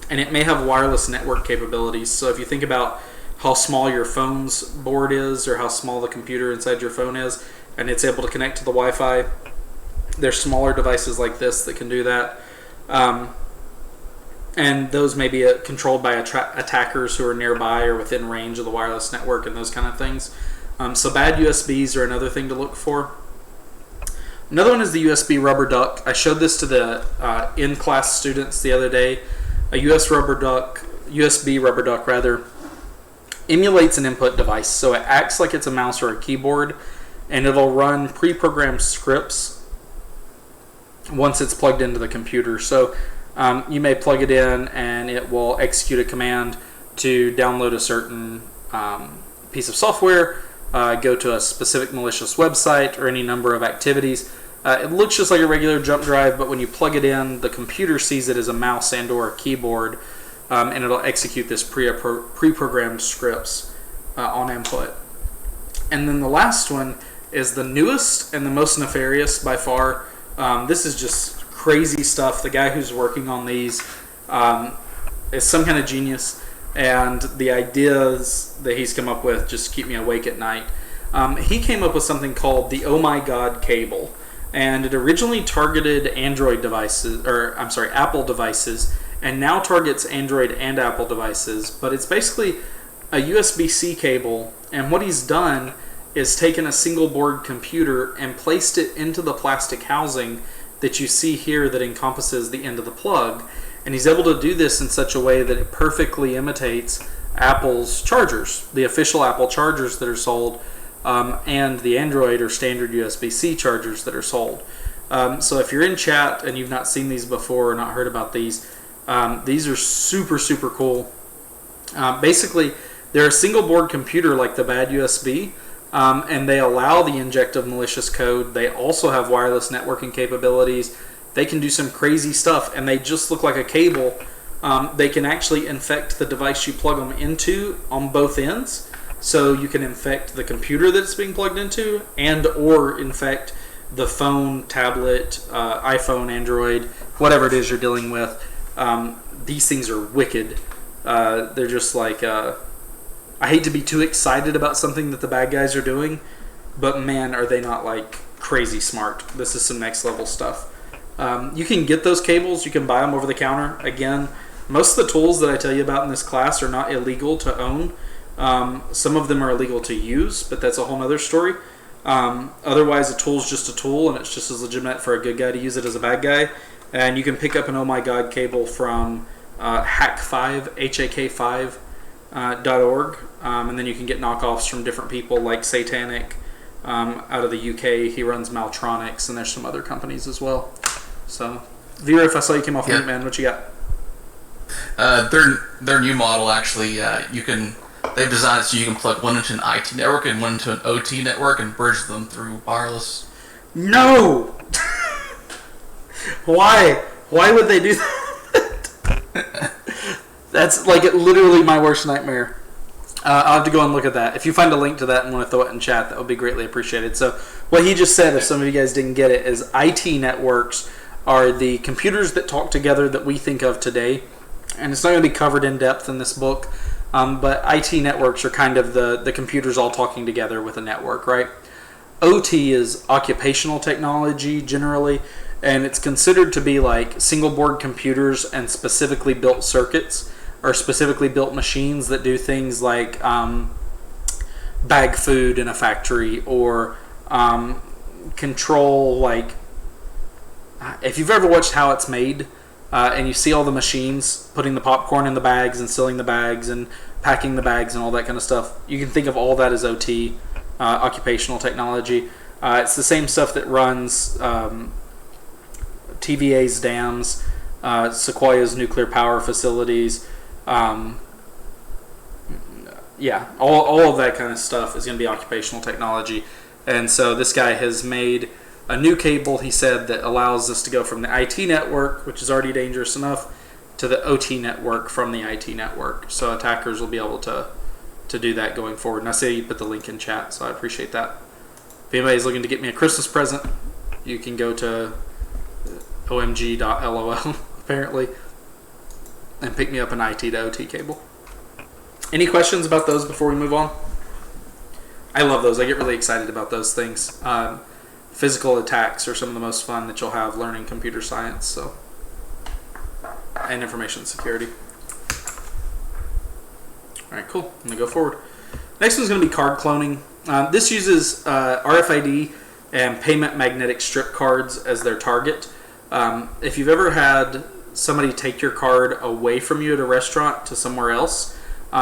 A: And it may have wireless network capabilities. So if you think about how small your phone's board is or how small the computer inside your phone is, and it's able to connect to the Wi-Fi, there's smaller devices like this that can do that. And those may be controlled by attackers who are nearby or within range of the wireless network and those kind of things. So bad USBs are another thing to look for. Another one is the USB rubber duck. I showed this to the in-class students the other day. A USB rubber duck rather, emulates an input device. So it acts like it's a mouse or a keyboard, and it'll run pre-programmed scripts once it's plugged into the computer. So you may plug it in and it will execute a command to download a certain piece of software, go to a specific malicious website, or any number of activities. It looks just like a regular jump drive, but when you plug it in, the computer sees it as a mouse and or a keyboard, and it'll execute this pre-programmed scripts on input. And then the last one is the newest and the most nefarious by far. This is just crazy stuff. The guy who's working on these is some kind of genius, and the ideas that he's come up with just keep me awake at night. He came up with something called the Oh My God cable, and it originally targeted Android devices, or I'm sorry, Apple devices, and now targets Android and Apple devices. But it's basically a USB-C cable, and what he's done is taken a single board computer and placed it into the plastic housing that you see here that encompasses the end of the plug. And he's able to do this in such a way that it perfectly imitates Apple's chargers, the official Apple chargers that are sold, and the Android or standard USB-C chargers that are sold. So if you're in chat and you've not seen these before or not heard about these are super, super cool. Basically, they're a single board computer like the bad USB, and they allow the inject of malicious code. They also have wireless networking capabilities. They can do some crazy stuff, and they just look like a cable. They can actually infect the device you plug them into on both ends. So you can infect the computer that it's being plugged into, and or infect the phone, tablet, iPhone, Android, whatever it is you're dealing with. These things are wicked. They're just like... I hate to be too excited about something that the bad guys are doing, but man, are they not like crazy smart. This is some next level stuff. You can get those cables. You can buy them over the counter. Again, most of the tools that I tell you about in this class are not illegal to own. Some of them are illegal to use, but that's a whole other story. Otherwise, a tool is just a tool, and it's just as legitimate for a good guy to use it as a bad guy. And you can pick up an Oh My God cable from Hack5, HAK5.org, and then you can get knockoffs from different people like Satanic, out of the UK. He runs Maltronics, and there's some other companies as well. So, Vera, if I saw you came off mute, man, what you got?
B: Their new model actually, they've designed it so you can plug one into an IT network and one into an OT network and bridge them through wireless.
A: No! Why? Why would they do that? That's like literally my worst nightmare. I'll have to go and look at that. If you find a link to that and want to throw it in chat, that would be greatly appreciated. So what he just said, if some of you guys didn't get it, is IT networks are the computers that talk together that we think of today. And it's not going to be covered in depth in this book, but IT networks are kind of the computers all talking together with a network, right? OT is occupational technology generally, and it's considered to be like single board computers and specifically built circuits or specifically built machines that do things like bag food in a factory or control, like, if you've ever watched How It's Made, and you see all the machines putting the popcorn in the bags and sealing the bags and packing the bags and all that kind of stuff, you can think of all that as OT, occupational technology. It's the same stuff that runs TVA's dams, Sequoia's nuclear power facilities. All of that kind of stuff is going to be occupational technology. And so this guy has made a new cable, he said, that allows us to go from the IT network, which is already dangerous enough, to the OT network from the IT network. So attackers will be able to do that going forward. And I say you put the link in chat, so I appreciate that. If anybody's looking to get me a Christmas present, you can go to omg.lol, apparently, and pick me up an IT to OT cable. Any questions about those before we move on? I love those. I get really excited about those things. Physical attacks are some of the most fun that you'll have learning computer science, and information security. All right, cool. I'm going to go forward. Next one's going to be card cloning. This uses RFID and payment magnetic strip cards as their target. If you've ever had somebody take your card away from you at a restaurant to somewhere else,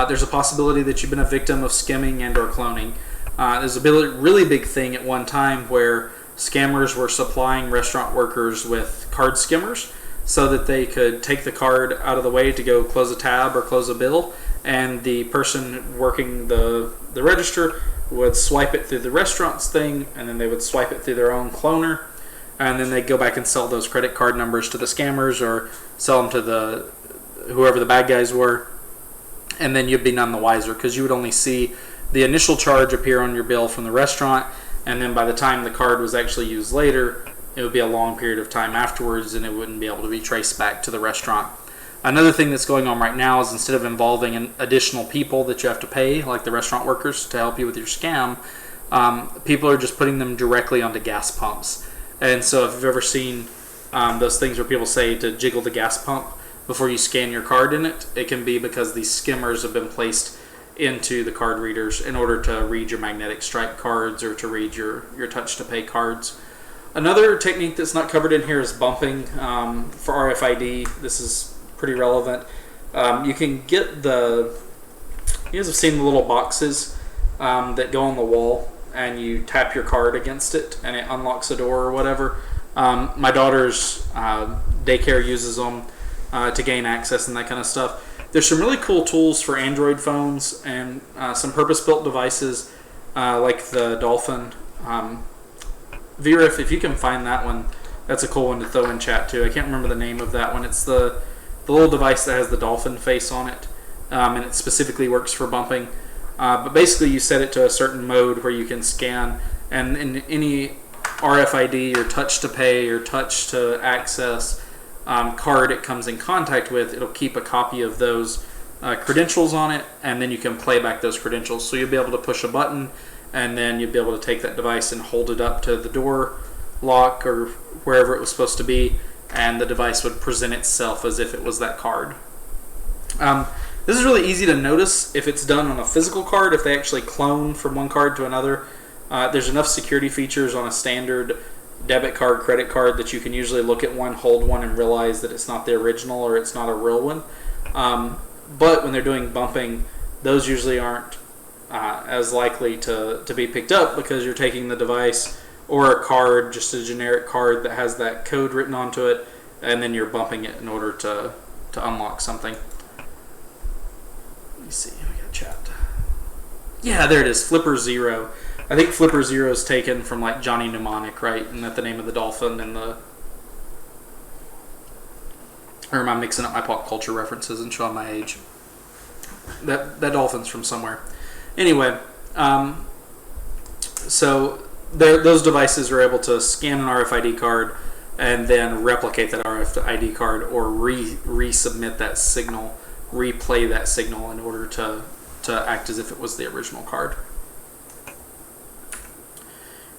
A: there's a possibility that you've been a victim of skimming and or cloning. There's a really big thing at one time where scammers were supplying restaurant workers with card skimmers so that they could take the card out of the way to go close a tab or close a bill, and the person working the register would swipe it through the restaurant's thing, and then they would swipe it through their own cloner, and then they'd go back and sell those credit card numbers to the scammers or sell them to whoever the bad guys were, and then you'd be none the wiser because you would only see the initial charge appear on your bill from the restaurant, and then by the time the card was actually used later, it would be a long period of time afterwards, and it wouldn't be able to be traced back to the restaurant. Another thing that's going on right now is instead of involving additional people that you have to pay, like the restaurant workers, to help you with your scam, people are just putting them directly onto gas pumps. And so if you've ever seen those things where people say to jiggle the gas pump before you scan your card in it, it can be because these skimmers have been placed into the card readers in order to read your magnetic stripe cards or to read your touch to pay cards. Another technique that's not covered in here is bumping for RFID. This is pretty relevant. You can get you guys have seen the little boxes that go on the wall and you tap your card against it and it unlocks a door or whatever. My daughter's daycare uses them to gain access and that kind of stuff. There's some really cool tools for Android phones and some purpose-built devices like the Dolphin. Vera, if you can find that one, that's a cool one to throw in chat too. I can't remember the name of that one. It's the little device that has the dolphin face on it, and it specifically works for bumping. But basically you set it to a certain mode where you can scan, and in any RFID or touch to pay or touch to access card it comes in contact with, it'll keep a copy of those credentials on it, and then you can play back those credentials. So you'll be able to push a button, and then you'll be able to take that device and hold it up to the door lock or wherever it was supposed to be, and the device would present itself as if it was that card. This is really easy to notice if it's done on a physical card, if they actually clone from one card to another. There's enough security features on a standard debit card, credit card, that you can usually look at one, hold one, and realize that it's not the original or it's not a real one. But when they're doing bumping, those usually aren't as likely to be picked up because you're taking the device or a card, just a generic card that has that code written onto it, and then you're bumping it in order to unlock something. Let me see, we got chat. Yeah, there it is, Flipper Zero. I think Flipper Zero is taken from like Johnny Mnemonic, right? And that the name of the dolphin and the... Or am I mixing up my pop culture references and showing my age? That dolphin's from somewhere. Anyway, so those devices are able to scan an RFID card and then replicate that RFID card or resubmit that signal, replay that signal in order to act as if it was the original card.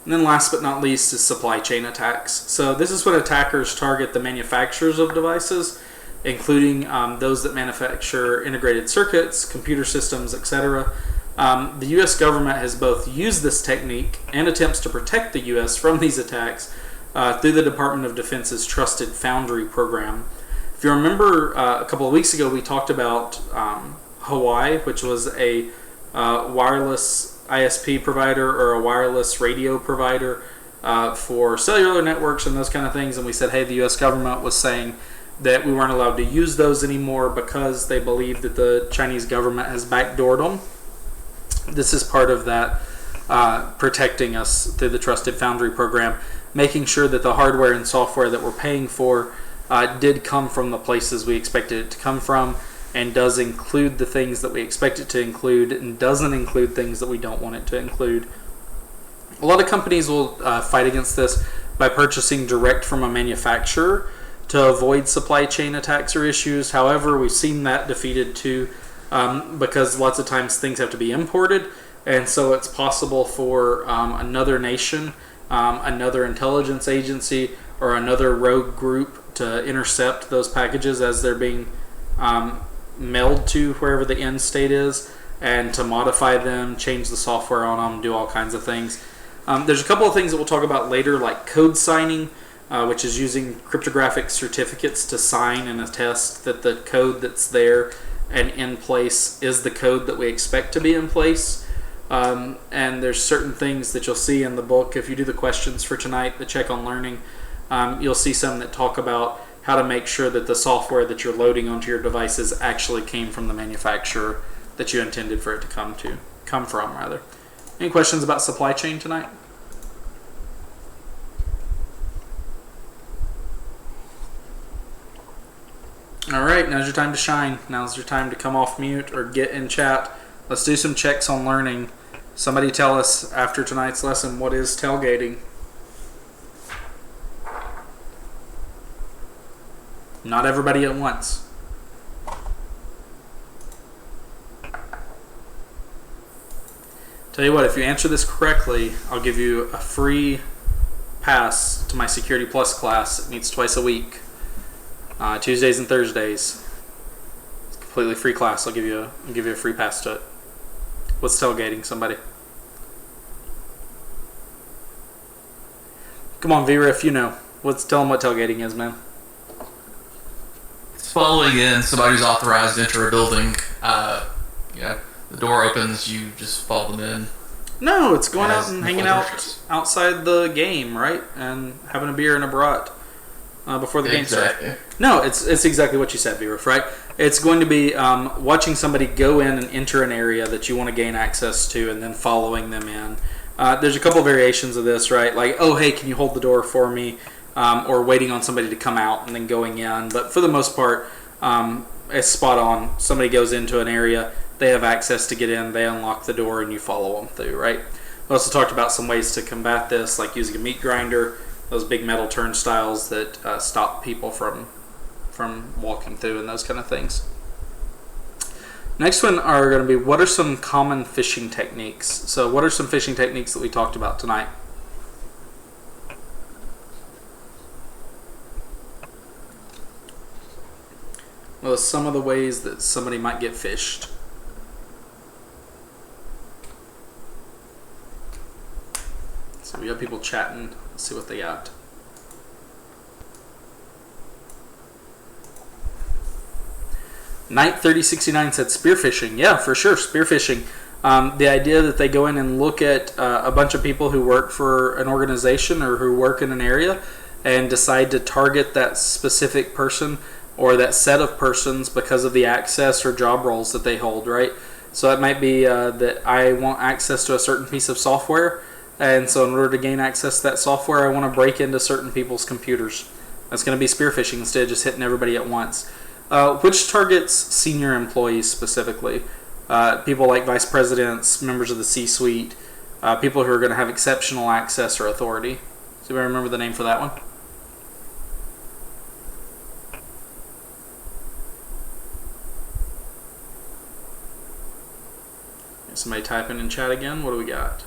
A: And then last but not least is supply chain attacks. So this is when attackers target the manufacturers of devices, including those that manufacture integrated circuits, computer systems, etc. The U.S. government has both used this technique and attempts to protect the U.S. from these attacks through the Department of Defense's Trusted Foundry program. If you remember, a couple of weeks ago we talked about Hawaii, which was a wireless ISP provider or a wireless radio provider for cellular networks and those kind of things, and we said, hey, the U.S. government was saying that we weren't allowed to use those anymore because they believe that the Chinese government has backdoored them. This is part of that protecting us through the Trusted Foundry program, making sure that the hardware and software that we're paying for did come from the places we expected it to come from, and does include the things that we expect it to include and doesn't include things that we don't want it to include. A lot of companies will fight against this by purchasing direct from a manufacturer to avoid supply chain attacks or issues. However, we've seen that defeated too because lots of times things have to be imported, and so it's possible for another nation, another intelligence agency, or another rogue group to intercept those packages as they're being mailed to wherever the end state is, and to modify them, change the software on them, do all kinds of things. There's a couple of things that we'll talk about later, like code signing, which is using cryptographic certificates to sign and attest that the code that's there and in place is the code that we expect to be in place. And there's certain things that you'll see in the book. If you do the questions for tonight, the check on learning, you'll see some that talk about how to make sure that the software that you're loading onto your devices actually came from the manufacturer that you intended for it to come from. Any questions about supply chain tonight? All right, now's your time to shine. Now's your time to come off mute or get in chat. Let's do some checks on learning. Somebody tell us after tonight's lesson, what is tailgating? Not everybody at once. Tell you what, if you answer this correctly, I'll give you a free pass to my Security Plus class. It meets twice a week, Tuesdays and Thursdays. It's a completely free class. I'll give you a free pass to it. What's tailgating? Somebody? Come on, Vera, if you know. Tell them what tailgating is, man.
B: Following in somebody who's authorized to enter a building, the door opens, you just follow them in.
A: No, it's going out and hanging out outside the game, right? And having a beer and a brat before the game starts. No, it's exactly what you said, Viruf, right? It's going to be watching somebody go in and enter an area that you want to gain access to and then following them in. There's a couple variations of this, right? Like, oh, hey, can you hold the door for me? Or waiting on somebody to come out and then going in. But for the most part, it's spot on. Somebody goes into an area, they have access to get in, they unlock the door, and you follow them through, right? We also talked about some ways to combat this, like using a meat grinder, those big metal turnstiles that stop people from walking through, and those kind of things. Next one are going to be, what are some common phishing techniques? So what are some phishing techniques that we talked about tonight? Well, some of the ways that somebody might get phished. So we got people chatting. Let's see what they got. Knight 3069 said spearfishing. Yeah, for sure, spearfishing. The idea that they go in and look at a bunch of people who work for an organization or who work in an area and decide to target that specific person or that set of persons because of the access or job roles that they hold, right? So it might be that I want access to a certain piece of software, and so in order to gain access to that software, I want to break into certain people's computers. That's going to be spear phishing instead of just hitting everybody at once. Which targets senior employees specifically? People like vice presidents, members of the C-suite, people who are going to have exceptional access or authority. Does anybody remember the name for that one? Somebody typing in chat again. What do we got?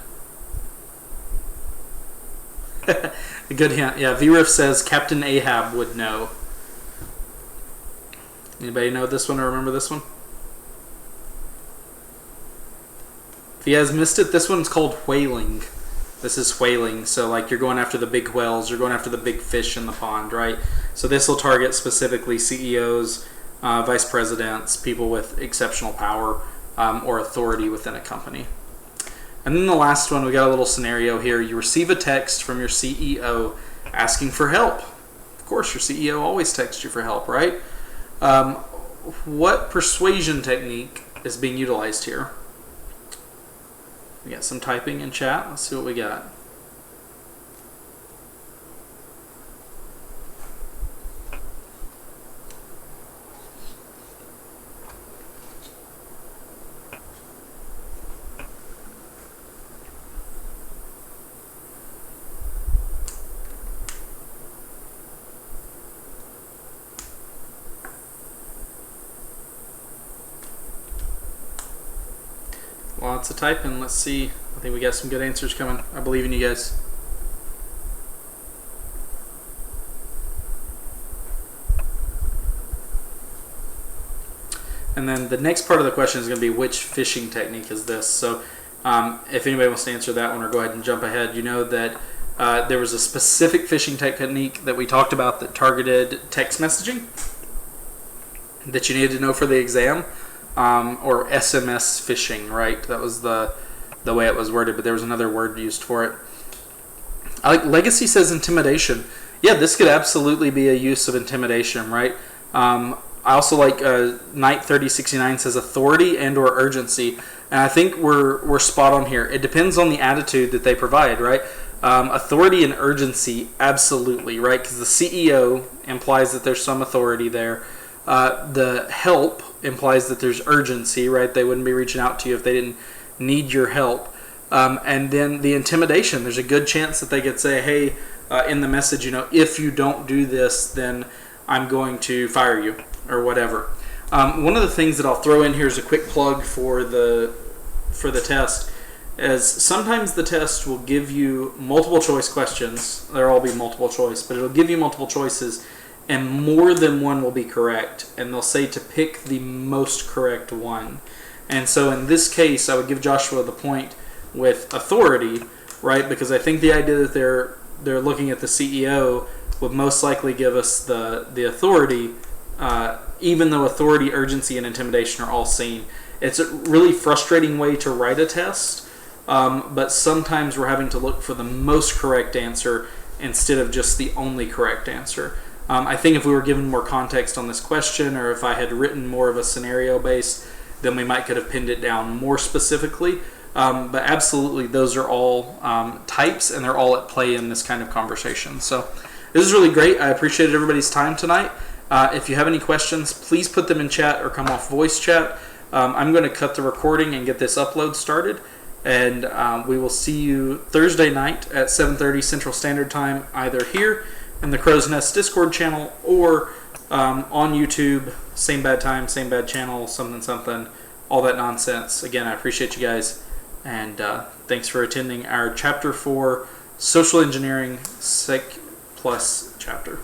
A: A good hint. Yeah, VRIF says Captain Ahab would know. Anybody know this one or remember this one? If you guys missed it, this one's called whaling. This is whaling. So like you're going after the big whales, you're going after the big fish in the pond, right? So this will target specifically CEOs, vice presidents, people with exceptional power or authority within a company. And then the last one, we got a little scenario here. You receive a text from your CEO asking for help. Of course, your CEO always texts you for help, right? What persuasion technique is being utilized here? We got some typing in chat. Let's see what we got. Lots of typing. Let's see. I think we got some good answers coming. I believe in you guys. And then the next part of the question is going to be which phishing technique is this? So if anybody wants to answer that one or go ahead and jump ahead, you know that there was a specific phishing technique that we talked about that targeted text messaging that you needed to know for the exam. Or SMS phishing, right? That was the way it was worded, but there was another word used for it. I like Legacy says intimidation. Yeah, this could absolutely be a use of intimidation, right? I also like Knight 3069 says authority and or urgency, and I think we're spot on here. It depends on the attitude that they provide, right? Authority and urgency, absolutely, right? Because the CEO implies that there's some authority there. The help implies that there's urgency, right? They wouldn't be reaching out to you if they didn't need your help. And then the intimidation, there's a good chance that they could say, hey, in the message, if you don't do this, then I'm going to fire you or whatever. One of the things that I'll throw in here is a quick plug for the test, is sometimes the test will give you multiple choice questions. There'll all be multiple choice, but it'll give you multiple choices, and more than one will be correct, and they'll say to pick the most correct one. And so in this case, I would give Joshua the point with authority, right? Because I think the idea that they're looking at the CEO would most likely give us the authority, even though authority, urgency, and intimidation are all seen. It's a really frustrating way to write a test, but sometimes we're having to look for the most correct answer instead of just the only correct answer. I think if we were given more context on this question, or if I had written more of a scenario base, then we might could have pinned it down more specifically. But absolutely, those are all types, and they're all at play in this kind of conversation. So this is really great. I appreciated everybody's time tonight. If you have any questions, please put them in chat or come off voice chat. I'm going to cut the recording and get this upload started. And we will see you Thursday night at 7:30 Central Standard Time, either here in the Crow's Nest Discord channel or on YouTube. Same bad time, same bad channel, something, all that nonsense. Again, I appreciate you guys, and thanks for attending our Chapter 4 Social Engineering Sec Plus chapter.